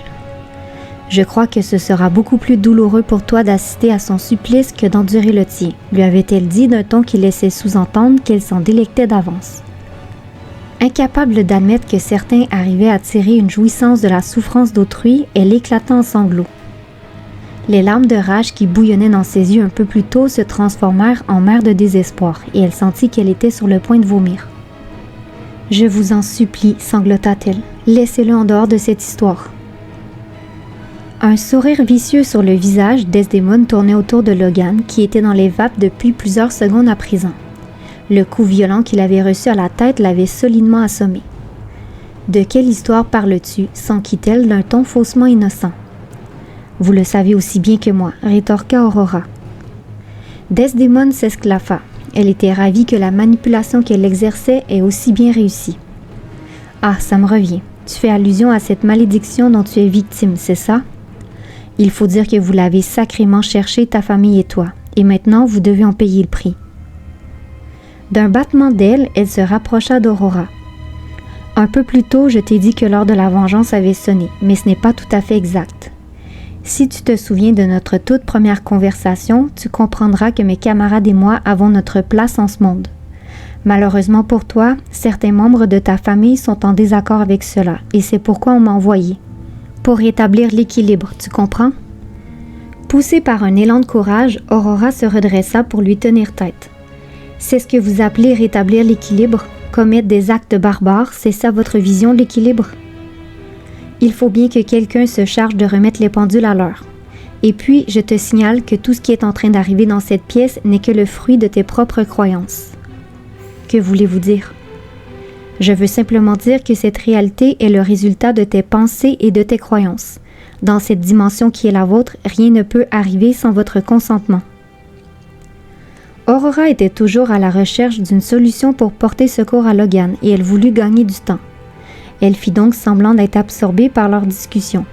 « Je crois que ce sera beaucoup plus douloureux pour toi d'assister à son supplice que d'endurer le tien », lui avait-elle dit d'un ton qui laissait sous-entendre qu'elle s'en délectait d'avance. Incapable d'admettre que certains arrivaient à tirer une jouissance de la souffrance d'autrui, elle éclata en sanglots. Les larmes de rage qui bouillonnaient dans ses yeux un peu plus tôt se transformèrent en mer de désespoir et elle sentit qu'elle était sur le point de vomir. « Je vous en supplie, sanglota-t-elle, laissez-le en dehors de cette histoire. » Un sourire vicieux sur le visage, Desdemone tournait autour de Logan, qui était dans les vapes depuis plusieurs secondes à présent. Le coup violent qu'il avait reçu à la tête l'avait solidement assommé. « De quelle histoire parles-tu » s'enquit-elle d'un ton faussement innocent. « Vous le savez aussi bien que moi » rétorqua Aurora. Desdemone s'esclaffa. Elle était ravie que la manipulation qu'elle exerçait ait aussi bien réussi. « Ah, ça me revient. Tu fais allusion à cette malédiction dont tu es victime, c'est ça? Il faut dire que vous l'avez sacrément cherché, ta famille et toi, et maintenant vous devez en payer le prix. » D'un battement d'ailes, elle se rapprocha d'Aurora. « Un peu plus tôt, je t'ai dit que l'heure de la vengeance avait sonné, mais ce n'est pas tout à fait exact. Si tu te souviens de notre toute première conversation, tu comprendras que mes camarades et moi avons notre place en ce monde. Malheureusement pour toi, certains membres de ta famille sont en désaccord avec cela, et c'est pourquoi on m'a envoyé. Pour rétablir l'équilibre, tu comprends? » Poussée par un élan de courage, Aurora se redressa pour lui tenir tête. « C'est ce que vous appelez rétablir l'équilibre? Commettre des actes barbares, c'est ça votre vision de l'équilibre? Il faut bien que quelqu'un se charge de remettre les pendules à l'heure. Et puis, je te signale que tout ce qui est en train d'arriver dans cette pièce n'est que le fruit de tes propres croyances. » Que voulez-vous dire? Je veux simplement dire que cette réalité est le résultat de tes pensées et de tes croyances. Dans cette dimension qui est la vôtre, rien ne peut arriver sans votre consentement. Aurora était toujours à la recherche d'une solution pour porter secours à Logan et elle voulut gagner du temps. Elle fit donc semblant d'être absorbée par leur discussion.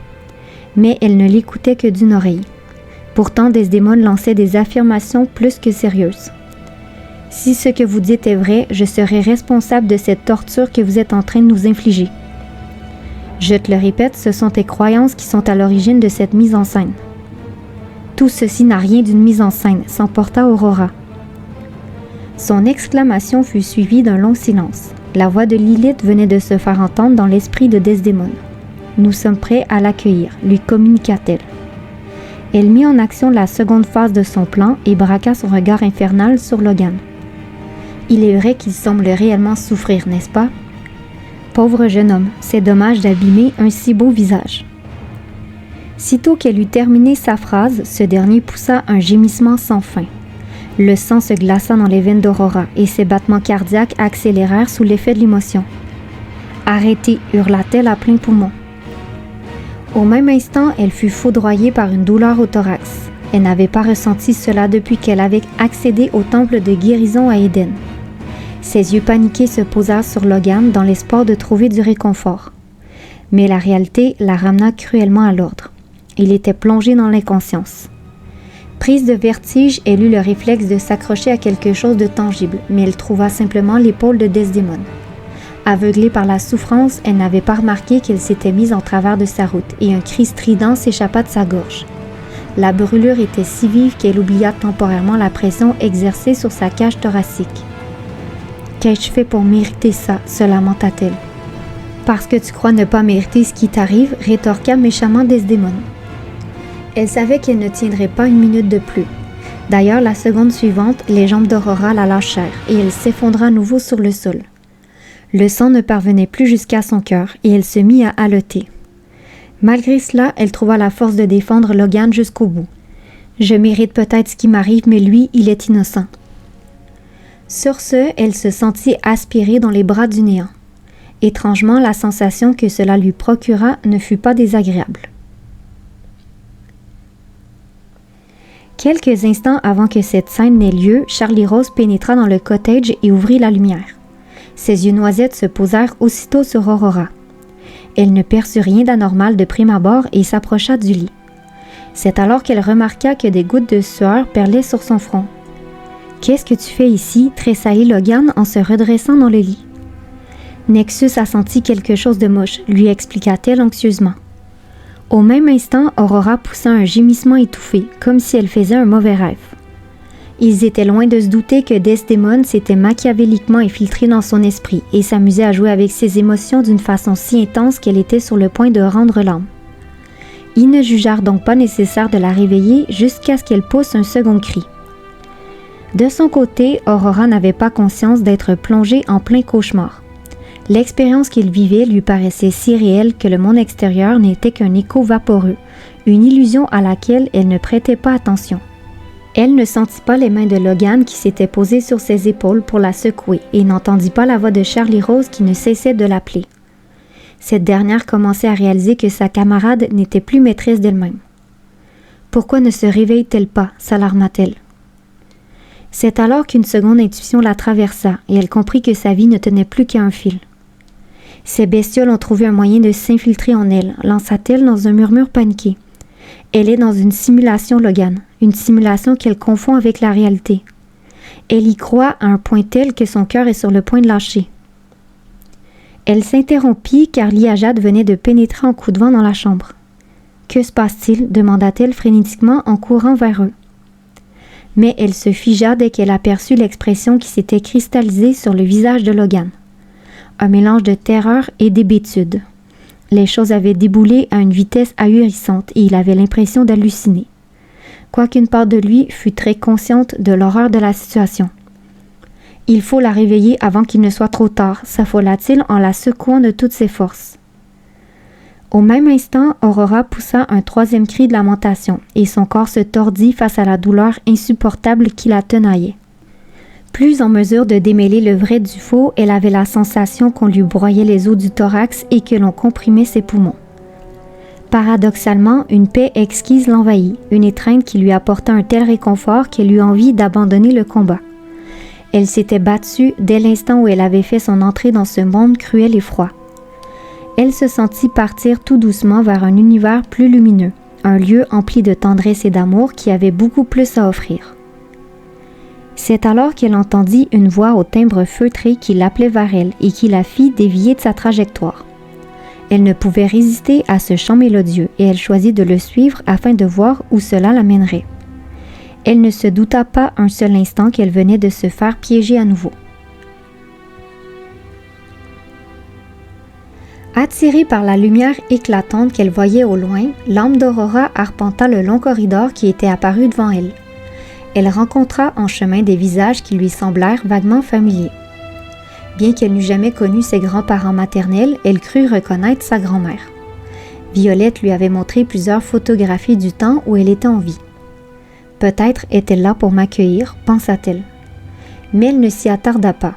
Mais elle ne l'écoutait que d'une oreille. Pourtant, Desdemone lançait des affirmations plus que sérieuses. « Si ce que vous dites est vrai, je serai responsable de cette torture que vous êtes en train de nous infliger. Je te le répète, ce sont tes croyances qui sont à l'origine de cette mise en scène. » Tout ceci n'a rien d'une mise en scène, s'emporta Aurora. Son exclamation fut suivie d'un long silence. La voix de Lilith venait de se faire entendre dans l'esprit de Desdemone. « Nous sommes prêts à l'accueillir », lui communiqua-t-elle. Elle mit en action la seconde phase de son plan et braqua son regard infernal sur Logan. Il est vrai qu'il semble réellement souffrir, n'est-ce pas? Pauvre jeune homme, c'est dommage d'abîmer un si beau visage. Sitôt qu'elle eut terminé sa phrase, ce dernier poussa un gémissement sans fin. Le sang se glaça dans les veines d'Aurora et ses battements cardiaques accélérèrent sous l'effet de l'émotion. « Arrêtez » hurla-t-elle à plein poumon. Au même instant, elle fut foudroyée par une douleur au thorax. Elle n'avait pas ressenti cela depuis qu'elle avait accédé au temple de guérison à Éden. Ses yeux paniqués se posèrent sur Logan dans l'espoir de trouver du réconfort. Mais la réalité la ramena cruellement à l'ordre. Il était plongé dans l'inconscience. Prise de vertige, elle eut le réflexe de s'accrocher à quelque chose de tangible, mais elle trouva simplement l'épaule de Desdemone. Aveuglée par la souffrance, elle n'avait pas remarqué qu'elle s'était mise en travers de sa route et un cri strident s'échappa de sa gorge. La brûlure était si vive qu'elle oublia temporairement la pression exercée sur sa cage thoracique. « Qu'ai-je fait pour mériter ça ?» se lamenta-t-elle. « Parce que tu crois ne pas mériter ce qui t'arrive » rétorqua méchamment Desdemone. Elle savait qu'elle ne tiendrait pas une minute de plus. D'ailleurs, la seconde suivante, les jambes d'Aurora la lâchèrent et elle s'effondra à nouveau sur le sol. Le sang ne parvenait plus jusqu'à son cœur et elle se mit à haleter. Malgré cela, elle trouva la force de défendre Logan jusqu'au bout. « Je mérite peut-être ce qui m'arrive, mais lui, il est innocent. » Sur ce, elle se sentit aspirée dans les bras du néant. Étrangement, la sensation que cela lui procura ne fut pas désagréable. Quelques instants avant que cette scène n'ait lieu, Charlie Rose pénétra dans le cottage et ouvrit la lumière. Ses yeux noisettes se posèrent aussitôt sur Aurora. Elle ne perçut rien d'anormal de prime abord et s'approcha du lit. C'est alors qu'elle remarqua que des gouttes de sueur perlaient sur son front. « Qu'est-ce que tu fais ici ?» tressaillit Logan en se redressant dans le lit. « Nexus a senti quelque chose de moche », lui expliqua-t-elle anxieusement. Au même instant, Aurora poussa un gémissement étouffé, comme si elle faisait un mauvais rêve. Ils étaient loin de se douter que Desdemone s'était machiavéliquement infiltré dans son esprit et s'amusait à jouer avec ses émotions d'une façon si intense qu'elle était sur le point de rendre l'âme. Ils ne jugèrent donc pas nécessaire de la réveiller jusqu'à ce qu'elle pousse un second cri. De son côté, Aurora n'avait pas conscience d'être plongée en plein cauchemar. L'expérience qu'il vivait lui paraissait si réelle que le monde extérieur n'était qu'un écho vaporeux, une illusion à laquelle elle ne prêtait pas attention. Elle ne sentit pas les mains de Logan qui s'étaient posées sur ses épaules pour la secouer et n'entendit pas la voix de Charlie Rose qui ne cessait de l'appeler. Cette dernière commençait à réaliser que sa camarade n'était plus maîtresse d'elle-même. Pourquoi ne se réveille-t-elle pas, s'alarma-t-elle. C'est alors qu'une seconde intuition la traversa et elle comprit que sa vie ne tenait plus qu'à un fil. Ces bestioles ont trouvé un moyen de s'infiltrer en elle, lança-t-elle dans un murmure paniqué. Elle est dans une simulation, Logan, une simulation qu'elle confond avec la réalité. Elle y croit à un point tel que son cœur est sur le point de lâcher. Elle s'interrompit car Liajad venait de pénétrer en coup de vent dans la chambre. « Que se passe-t-il » demanda-t-elle frénétiquement en courant vers eux. Mais elle se figea dès qu'elle aperçut l'expression qui s'était cristallisée sur le visage de Logan. Un mélange de terreur et d'hébétude. Les choses avaient déboulé à une vitesse ahurissante et il avait l'impression d'halluciner. Quoiqu'une part de lui fût très consciente de l'horreur de la situation. « Il faut la réveiller avant qu'il ne soit trop tard », s'affola-t-il en la secouant de toutes ses forces. Au même instant, Aurora poussa un troisième cri de lamentation et son corps se tordit face à la douleur insupportable qui la tenaillait. Plus en mesure de démêler le vrai du faux, elle avait la sensation qu'on lui broyait les os du thorax et que l'on comprimait ses poumons. Paradoxalement, une paix exquise l'envahit, une étreinte qui lui apporta un tel réconfort qu'elle eut envie d'abandonner le combat. Elle s'était battue dès l'instant où elle avait fait son entrée dans ce monde cruel et froid. Elle se sentit partir tout doucement vers un univers plus lumineux, un lieu empli de tendresse et d'amour qui avait beaucoup plus à offrir. C'est alors qu'elle entendit une voix au timbre feutré qui l'appelait vers elle et qui la fit dévier de sa trajectoire. Elle ne pouvait résister à ce chant mélodieux et elle choisit de le suivre afin de voir où cela l'amènerait. Elle ne se douta pas un seul instant qu'elle venait de se faire piéger à nouveau. Attirée par la lumière éclatante qu'elle voyait au loin, l'âme d'Aurora arpenta le long corridor qui était apparu devant elle. Elle rencontra en chemin des visages qui lui semblèrent vaguement familiers. Bien qu'elle n'eût jamais connu ses grands-parents maternels, elle crut reconnaître sa grand-mère. Violette lui avait montré plusieurs photographies du temps où elle était en vie. Peut-être est-elle là pour m'accueillir, pensa-t-elle. Mais elle ne s'y attarda pas.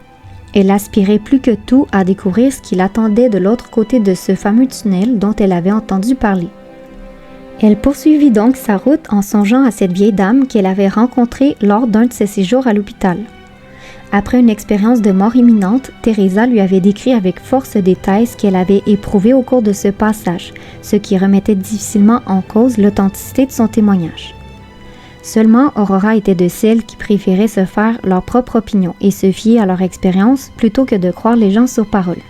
Elle aspirait plus que tout à découvrir ce qui l'attendait de l'autre côté de ce fameux tunnel dont elle avait entendu parler. Elle poursuivit donc sa route en songeant à cette vieille dame qu'elle avait rencontrée lors d'un de ses séjours à l'hôpital. Après une expérience de mort imminente, Teresa lui avait décrit avec force détail ce qu'elle avait éprouvé au cours de ce passage, ce qui remettait difficilement en cause l'authenticité de son témoignage. Seulement, Aurora était de celles qui préféraient se faire leur propre opinion et se fier à leur expérience plutôt que de croire les gens sur parole.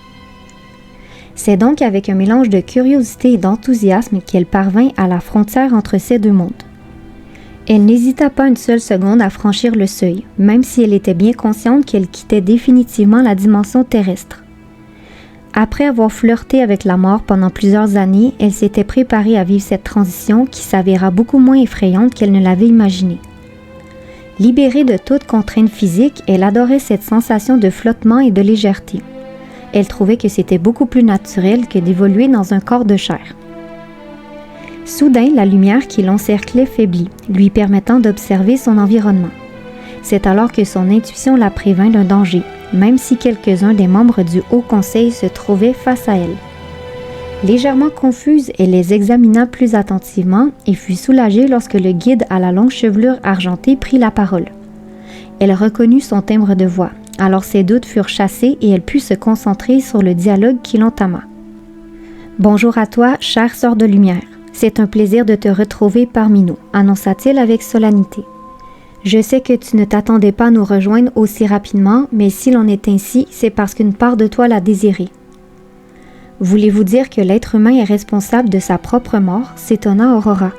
C'est donc avec un mélange de curiosité et d'enthousiasme qu'elle parvint à la frontière entre ces deux mondes. Elle n'hésita pas une seule seconde à franchir le seuil, même si elle était bien consciente qu'elle quittait définitivement la dimension terrestre. Après avoir flirté avec la mort pendant plusieurs années, elle s'était préparée à vivre cette transition qui s'avéra beaucoup moins effrayante qu'elle ne l'avait imaginée. Libérée de toute contrainte physique, elle adorait cette sensation de flottement et de légèreté. Elle trouvait que c'était beaucoup plus naturel que d'évoluer dans un corps de chair. Soudain, la lumière qui l'encerclait faiblit, lui permettant d'observer son environnement. C'est alors que son intuition la prévint d'un danger, même si quelques-uns des membres du Haut Conseil se trouvaient face à elle. Légèrement confuse, elle les examina plus attentivement et fut soulagée lorsque le guide à la longue chevelure argentée prit la parole. Elle reconnut son timbre de voix, alors ses doutes furent chassés et elle put se concentrer sur le dialogue qui l'entama. « Bonjour à toi, chère sœur de lumière. C'est un plaisir de te retrouver parmi nous, annonça-t-il avec solennité. Je sais que tu ne t'attendais pas à nous rejoindre aussi rapidement, mais si l'on est ainsi, c'est parce qu'une part de toi l'a désiré. Voulez-vous dire que l'être humain est responsable de sa propre mort, s'étonna Aurora.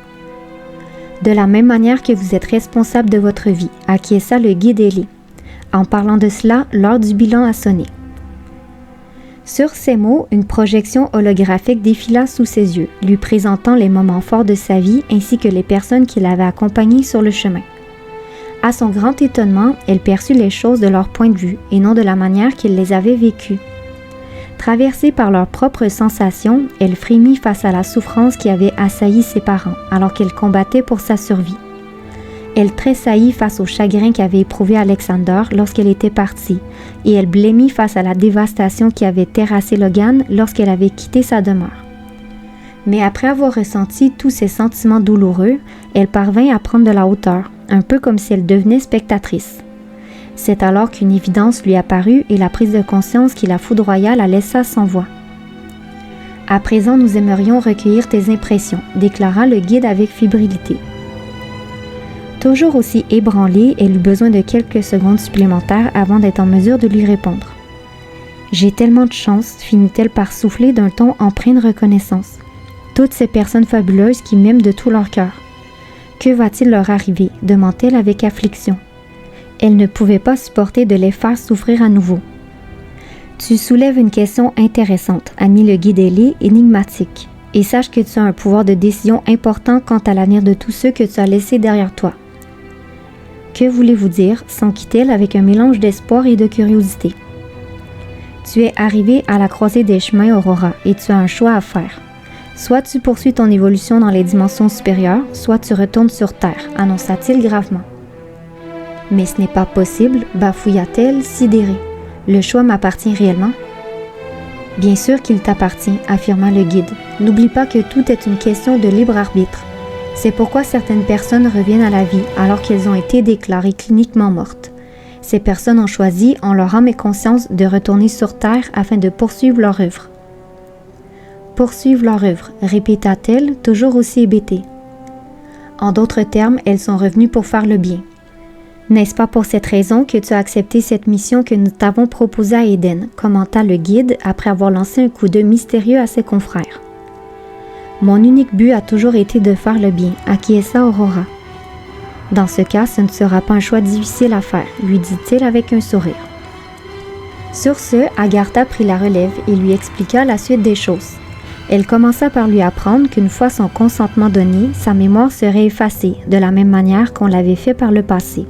De la même manière que vous êtes responsable de votre vie, acquiesça le guide ailé. En parlant de cela, l'heure du bilan a sonné. Sur ces mots, une projection holographique défila sous ses yeux, lui présentant les moments forts de sa vie ainsi que les personnes qui l'avaient accompagnée sur le chemin. À son grand étonnement, elle perçut les choses de leur point de vue et non de la manière qu'il les avait vécues. Traversée par leurs propres sensations, elle frémit face à la souffrance qui avait assailli ses parents alors qu'elle combattait pour sa survie. Elle tressaillit face au chagrin qu'avait éprouvé Alexander lorsqu'elle était partie, et elle blêmit face à la dévastation qui avait terrassé Logan lorsqu'elle avait quitté sa demeure. Mais après avoir ressenti tous ces sentiments douloureux, elle parvint à prendre de la hauteur, un peu comme si elle devenait spectatrice. C'est alors qu'une évidence lui apparut et la prise de conscience qui la foudroya la laissa sans voix. « À présent, nous aimerions recueillir tes impressions », déclara le guide avec fébrilité. Toujours aussi ébranlée, elle eut besoin de quelques secondes supplémentaires avant d'être en mesure de lui répondre. « J'ai tellement de chance », finit-elle par souffler d'un ton empreint de reconnaissance. « Toutes ces personnes fabuleuses qui m'aiment de tout leur cœur. Que va-t-il leur arriver ?» demanda-t-elle avec affliction. Elle ne pouvait pas supporter de les faire souffrir à nouveau. « Tu soulèves une question intéressante, ami le guide ailé, énigmatique, et sache que tu as un pouvoir de décision important quant à l'avenir de tous ceux que tu as laissés derrière toi. » Que voulez-vous dire, s'enquit-elle avec un mélange d'espoir et de curiosité. « Tu es arrivée à la croisée des chemins, Aurora, et tu as un choix à faire. Soit tu poursuis ton évolution dans les dimensions supérieures, soit tu retournes sur Terre, annonça-t-il gravement. « Mais ce n'est pas possible, bafouilla-t-elle, sidérée. Le choix m'appartient réellement. »« Bien sûr qu'il t'appartient, affirma le guide. N'oublie pas que tout est une question de libre arbitre. C'est pourquoi certaines personnes reviennent à la vie alors qu'elles ont été déclarées cliniquement mortes. Ces personnes ont choisi, en leur âme et conscience, de retourner sur Terre afin de poursuivre leur œuvre. »« Poursuivre leur œuvre, répéta-t-elle, toujours aussi hébétée. En d'autres termes, elles sont revenues pour faire le bien. N'est-ce pas pour cette raison que tu as accepté cette mission que nous t'avons proposée à Eden, commenta le guide après avoir lancé un coup d'œil mystérieux à ses confrères. Mon unique but a toujours été de faire le bien, acquiesça Aurora. Dans ce cas, ce ne sera pas un choix difficile à faire, lui dit-il avec un sourire. Sur ce, Agartha prit la relève et lui expliqua la suite des choses. Elle commença par lui apprendre qu'une fois son consentement donné, sa mémoire serait effacée, de la même manière qu'on l'avait fait par le passé.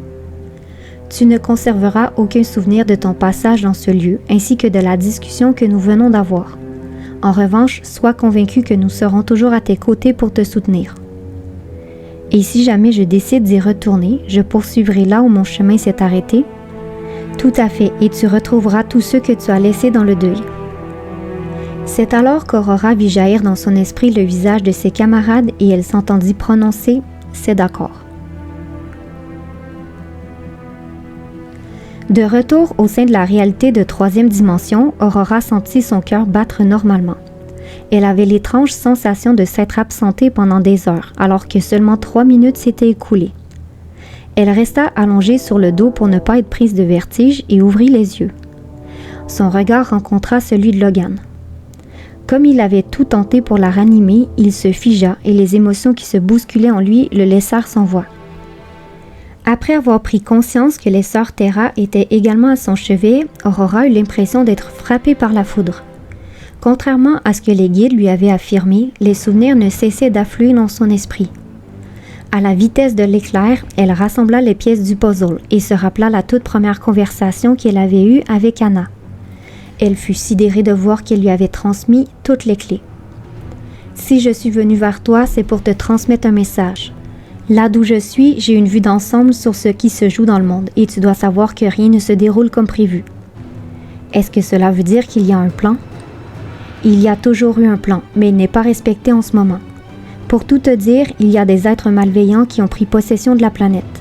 Tu ne conserveras aucun souvenir de ton passage dans ce lieu, ainsi que de la discussion que nous venons d'avoir. En revanche, sois convaincu que nous serons toujours à tes côtés pour te soutenir. Et si jamais je décide d'y retourner, je poursuivrai là où mon chemin s'est arrêté? Tout à fait, et tu retrouveras tous ceux que tu as laissés dans le deuil. C'est alors qu'Aurora vit jaillir dans son esprit le visage de ses camarades et elle s'entendit prononcer « c'est d'accord ». De retour au sein de la réalité de troisième dimension, Aurora sentit son cœur battre normalement. Elle avait l'étrange sensation de s'être absentée pendant des heures, alors que seulement 3 minutes s'étaient écoulées. Elle resta allongée sur le dos pour ne pas être prise de vertige et ouvrit les yeux. Son regard rencontra celui de Logan. Comme il avait tout tenté pour la ranimer, il se figea et les émotions qui se bousculaient en lui le laissèrent sans voix. Après avoir pris conscience que les sœurs Terra étaient également à son chevet, Aurora eut l'impression d'être frappée par la foudre. Contrairement à ce que les guides lui avaient affirmé, les souvenirs ne cessaient d'affluer dans son esprit. À la vitesse de l'éclair, elle rassembla les pièces du puzzle et se rappela la toute première conversation qu'elle avait eue avec Anna. Elle fut sidérée de voir qu'elle lui avait transmis toutes les clés. « Si je suis venue vers toi, c'est pour te transmettre un message. Là d'où je suis, j'ai une vue d'ensemble sur ce qui se joue dans le monde et tu dois savoir que rien ne se déroule comme prévu. Est-ce que cela veut dire qu'il y a un plan? Il y a toujours eu un plan, mais il n'est pas respecté en ce moment. Pour tout te dire, il y a des êtres malveillants qui ont pris possession de la planète.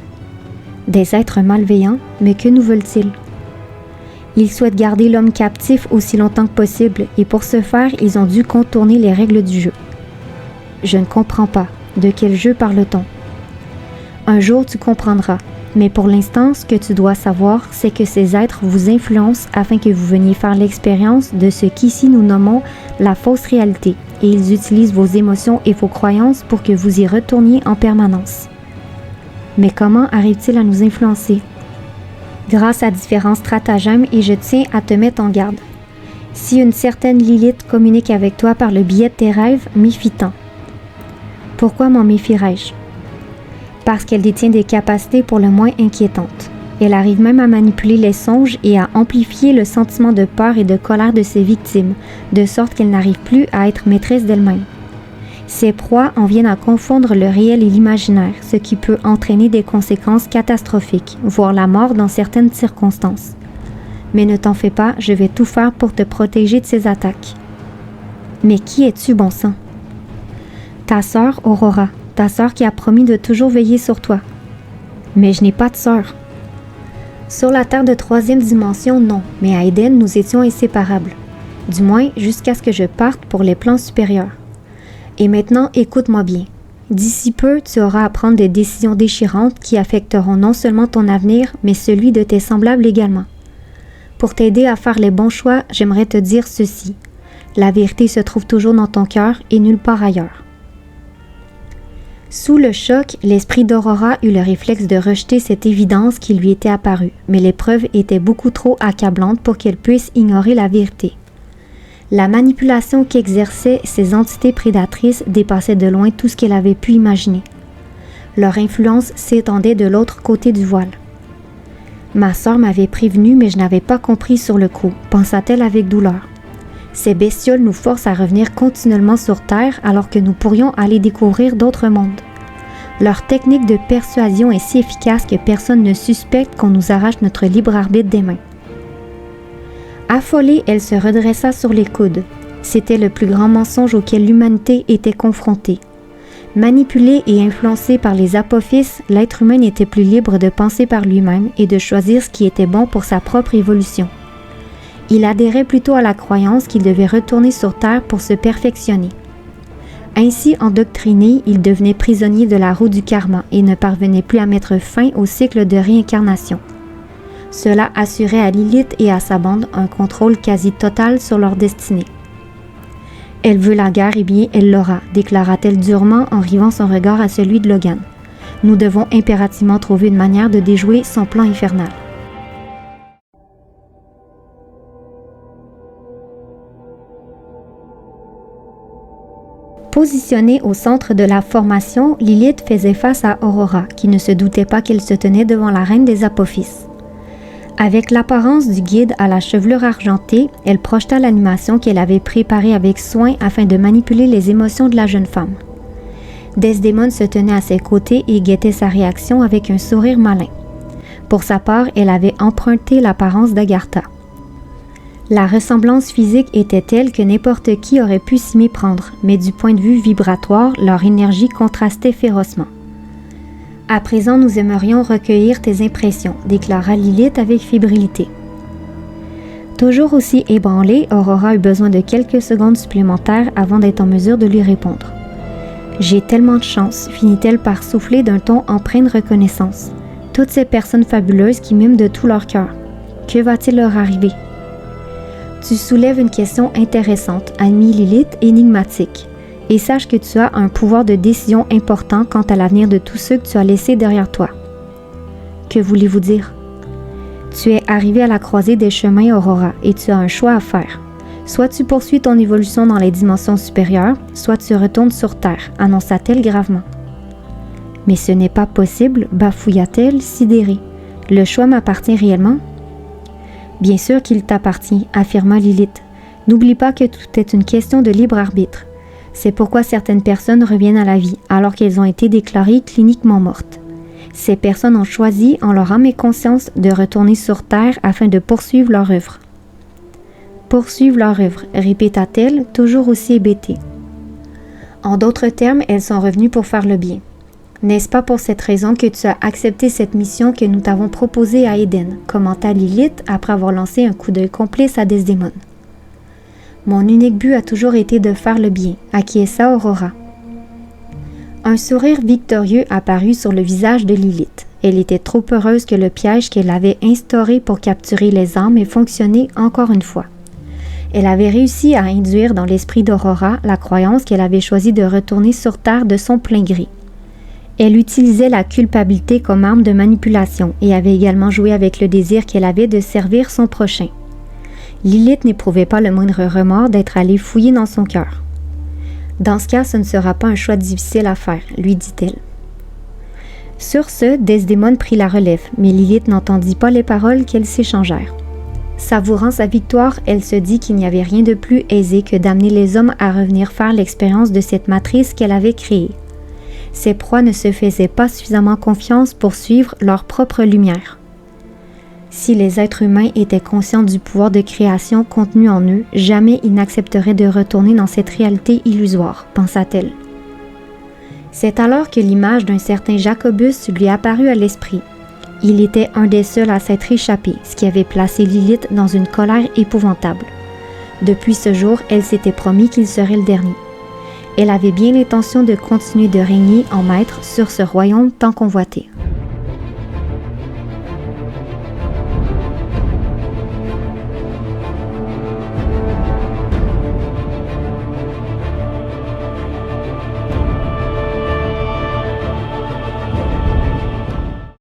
Des êtres malveillants? Mais que nous veulent-ils? Ils souhaitent garder l'homme captif aussi longtemps que possible et pour ce faire, ils ont dû contourner les règles du jeu. Je ne comprends pas. De quel jeu parle-t-on? Un jour, tu comprendras. Mais pour l'instant, ce que tu dois savoir, c'est que ces êtres vous influencent afin que vous veniez faire l'expérience de ce qu'ici nous nommons la fausse réalité, et ils utilisent vos émotions et vos croyances pour que vous y retourniez en permanence. Mais comment arrivent-ils à nous influencer? Grâce à différents stratagèmes et je tiens à te mettre en garde. Si une certaine Lilith communique avec toi par le biais de tes rêves, méfie-t'en. Pourquoi m'en méfierais-je? Parce qu'elle détient des capacités pour le moins inquiétantes. Elle arrive même à manipuler les songes et à amplifier le sentiment de peur et de colère de ses victimes, de sorte qu'elle n'arrive plus à être maîtresse d'elle-même. Ses proies en viennent à confondre le réel et l'imaginaire, ce qui peut entraîner des conséquences catastrophiques, voire la mort dans certaines circonstances. Mais ne t'en fais pas, je vais tout faire pour te protéger de ces attaques. Mais qui es-tu, bon sang? Ta sœur Aurora, ta sœur qui a promis de toujours veiller sur toi. Mais je n'ai pas de sœur. Sur la Terre de troisième dimension, non, mais à Eden, nous étions inséparables. Du moins, jusqu'à ce que je parte pour les plans supérieurs. Et maintenant, écoute-moi bien. D'ici peu, tu auras à prendre des décisions déchirantes qui affecteront non seulement ton avenir, mais celui de tes semblables également. Pour t'aider à faire les bons choix, j'aimerais te dire ceci. La vérité se trouve toujours dans ton cœur et nulle part ailleurs. Sous le choc, l'esprit d'Aurora eut le réflexe de rejeter cette évidence qui lui était apparue, mais les preuves étaient beaucoup trop accablantes pour qu'elle puisse ignorer la vérité. La manipulation qu'exerçaient ces entités prédatrices dépassait de loin tout ce qu'elle avait pu imaginer. Leur influence s'étendait de l'autre côté du voile. Ma sœur m'avait prévenue, mais je n'avais pas compris sur le coup, pensa-t-elle avec douleur. Ces bestioles nous forcent à revenir continuellement sur Terre alors que nous pourrions aller découvrir d'autres mondes. Leur technique de persuasion est si efficace que personne ne suspecte qu'on nous arrache notre libre arbitre des mains. Affolée, elle se redressa sur les coudes. C'était le plus grand mensonge auquel l'humanité était confrontée. Manipulé et influencé par les apophyses, l'être humain n'était plus libre de penser par lui-même et de choisir ce qui était bon pour sa propre évolution. Il adhérait plutôt à la croyance qu'il devait retourner sur Terre pour se perfectionner. Ainsi endoctriné, il devenait prisonnier de la roue du karma et ne parvenait plus à mettre fin au cycle de réincarnation. Cela assurait à Lilith et à sa bande un contrôle quasi total sur leur destinée. « Elle veut la guerre, et bien elle l'aura », déclara-t-elle durement en rivant son regard à celui de Logan. « Nous devons impérativement trouver une manière de déjouer son plan infernal. » Positionnée au centre de la formation, Lilith faisait face à Aurora, qui ne se doutait pas qu'elle se tenait devant la reine des apophyses. Avec l'apparence du guide à la chevelure argentée, elle projeta l'animation qu'elle avait préparée avec soin afin de manipuler les émotions de la jeune femme. Desdémone se tenait à ses côtés et guettait sa réaction avec un sourire malin. Pour sa part, elle avait emprunté l'apparence d'Agartha. La ressemblance physique était telle que n'importe qui aurait pu s'y méprendre, mais du point de vue vibratoire, leur énergie contrastait férocement. « À présent, nous aimerions recueillir tes impressions », déclara Lilith avec fébrilité. Toujours aussi ébranlée, Aurora eut besoin de quelques secondes supplémentaires avant d'être en mesure de lui répondre. « J'ai tellement de chance », finit-elle par souffler d'un ton empreint de reconnaissance. « Toutes ces personnes fabuleuses qui m'aiment de tout leur cœur. Que va-t-il leur arriver? » Tu soulèves une question intéressante, amie Lilith, énigmatique. Et sache que tu as un pouvoir de décision important quant à l'avenir de tous ceux que tu as laissés derrière toi. Que voulez-vous dire? Tu es arrivé à la croisée des chemins, Aurora, et tu as un choix à faire. Soit tu poursuis ton évolution dans les dimensions supérieures, soit tu retournes sur Terre, annonça-t-elle gravement. Mais ce n'est pas possible, bafouilla-t-elle, sidérée. Le choix m'appartient réellement? Bien sûr qu'il t'appartient, affirma Lilith. N'oublie pas que tout est une question de libre arbitre. C'est pourquoi certaines personnes reviennent à la vie, alors qu'elles ont été déclarées cliniquement mortes. Ces personnes ont choisi, en leur âme et conscience, de retourner sur Terre afin de poursuivre leur œuvre. Poursuivre leur œuvre, répéta-t-elle, toujours aussi hébétée. En d'autres termes, elles sont revenues pour faire le bien. N'est-ce pas pour cette raison que tu as accepté cette mission que nous t'avons proposée à Eden, commenta Lilith après avoir lancé un coup d'œil complice à Desdémone. Mon unique but a toujours été de faire le bien, acquiesça Aurora. Un sourire victorieux apparut sur le visage de Lilith. Elle était trop heureuse que le piège qu'elle avait instauré pour capturer les âmes ait fonctionné encore une fois. Elle avait réussi à induire dans l'esprit d'Aurora la croyance qu'elle avait choisi de retourner sur Terre de son plein gré. Elle utilisait la culpabilité comme arme de manipulation et avait également joué avec le désir qu'elle avait de servir son prochain. Lilith n'éprouvait pas le moindre remords d'être allée fouiller dans son cœur. « Dans ce cas, ce ne sera pas un choix difficile à faire, lui dit-elle. Sur ce, Desdémone prit la relève, mais Lilith n'entendit pas les paroles qu'elles s'échangèrent. Savourant sa victoire, elle se dit qu'il n'y avait rien de plus aisé que d'amener les hommes à revenir faire l'expérience de cette matrice qu'elle avait créée. Ses proies ne se faisaient pas suffisamment confiance pour suivre leur propre lumière. Si les êtres humains étaient conscients du pouvoir de création contenu en eux, jamais ils n'accepteraient de retourner dans cette réalité illusoire, pensa-t-elle. C'est alors que l'image d'un certain Jacobus lui apparut à l'esprit. Il était un des seuls à s'être échappé, ce qui avait placé Lilith dans une colère épouvantable. Depuis ce jour, elle s'était promis qu'il serait le dernier. Elle avait bien l'intention de continuer de régner en maître sur ce royaume tant convoité.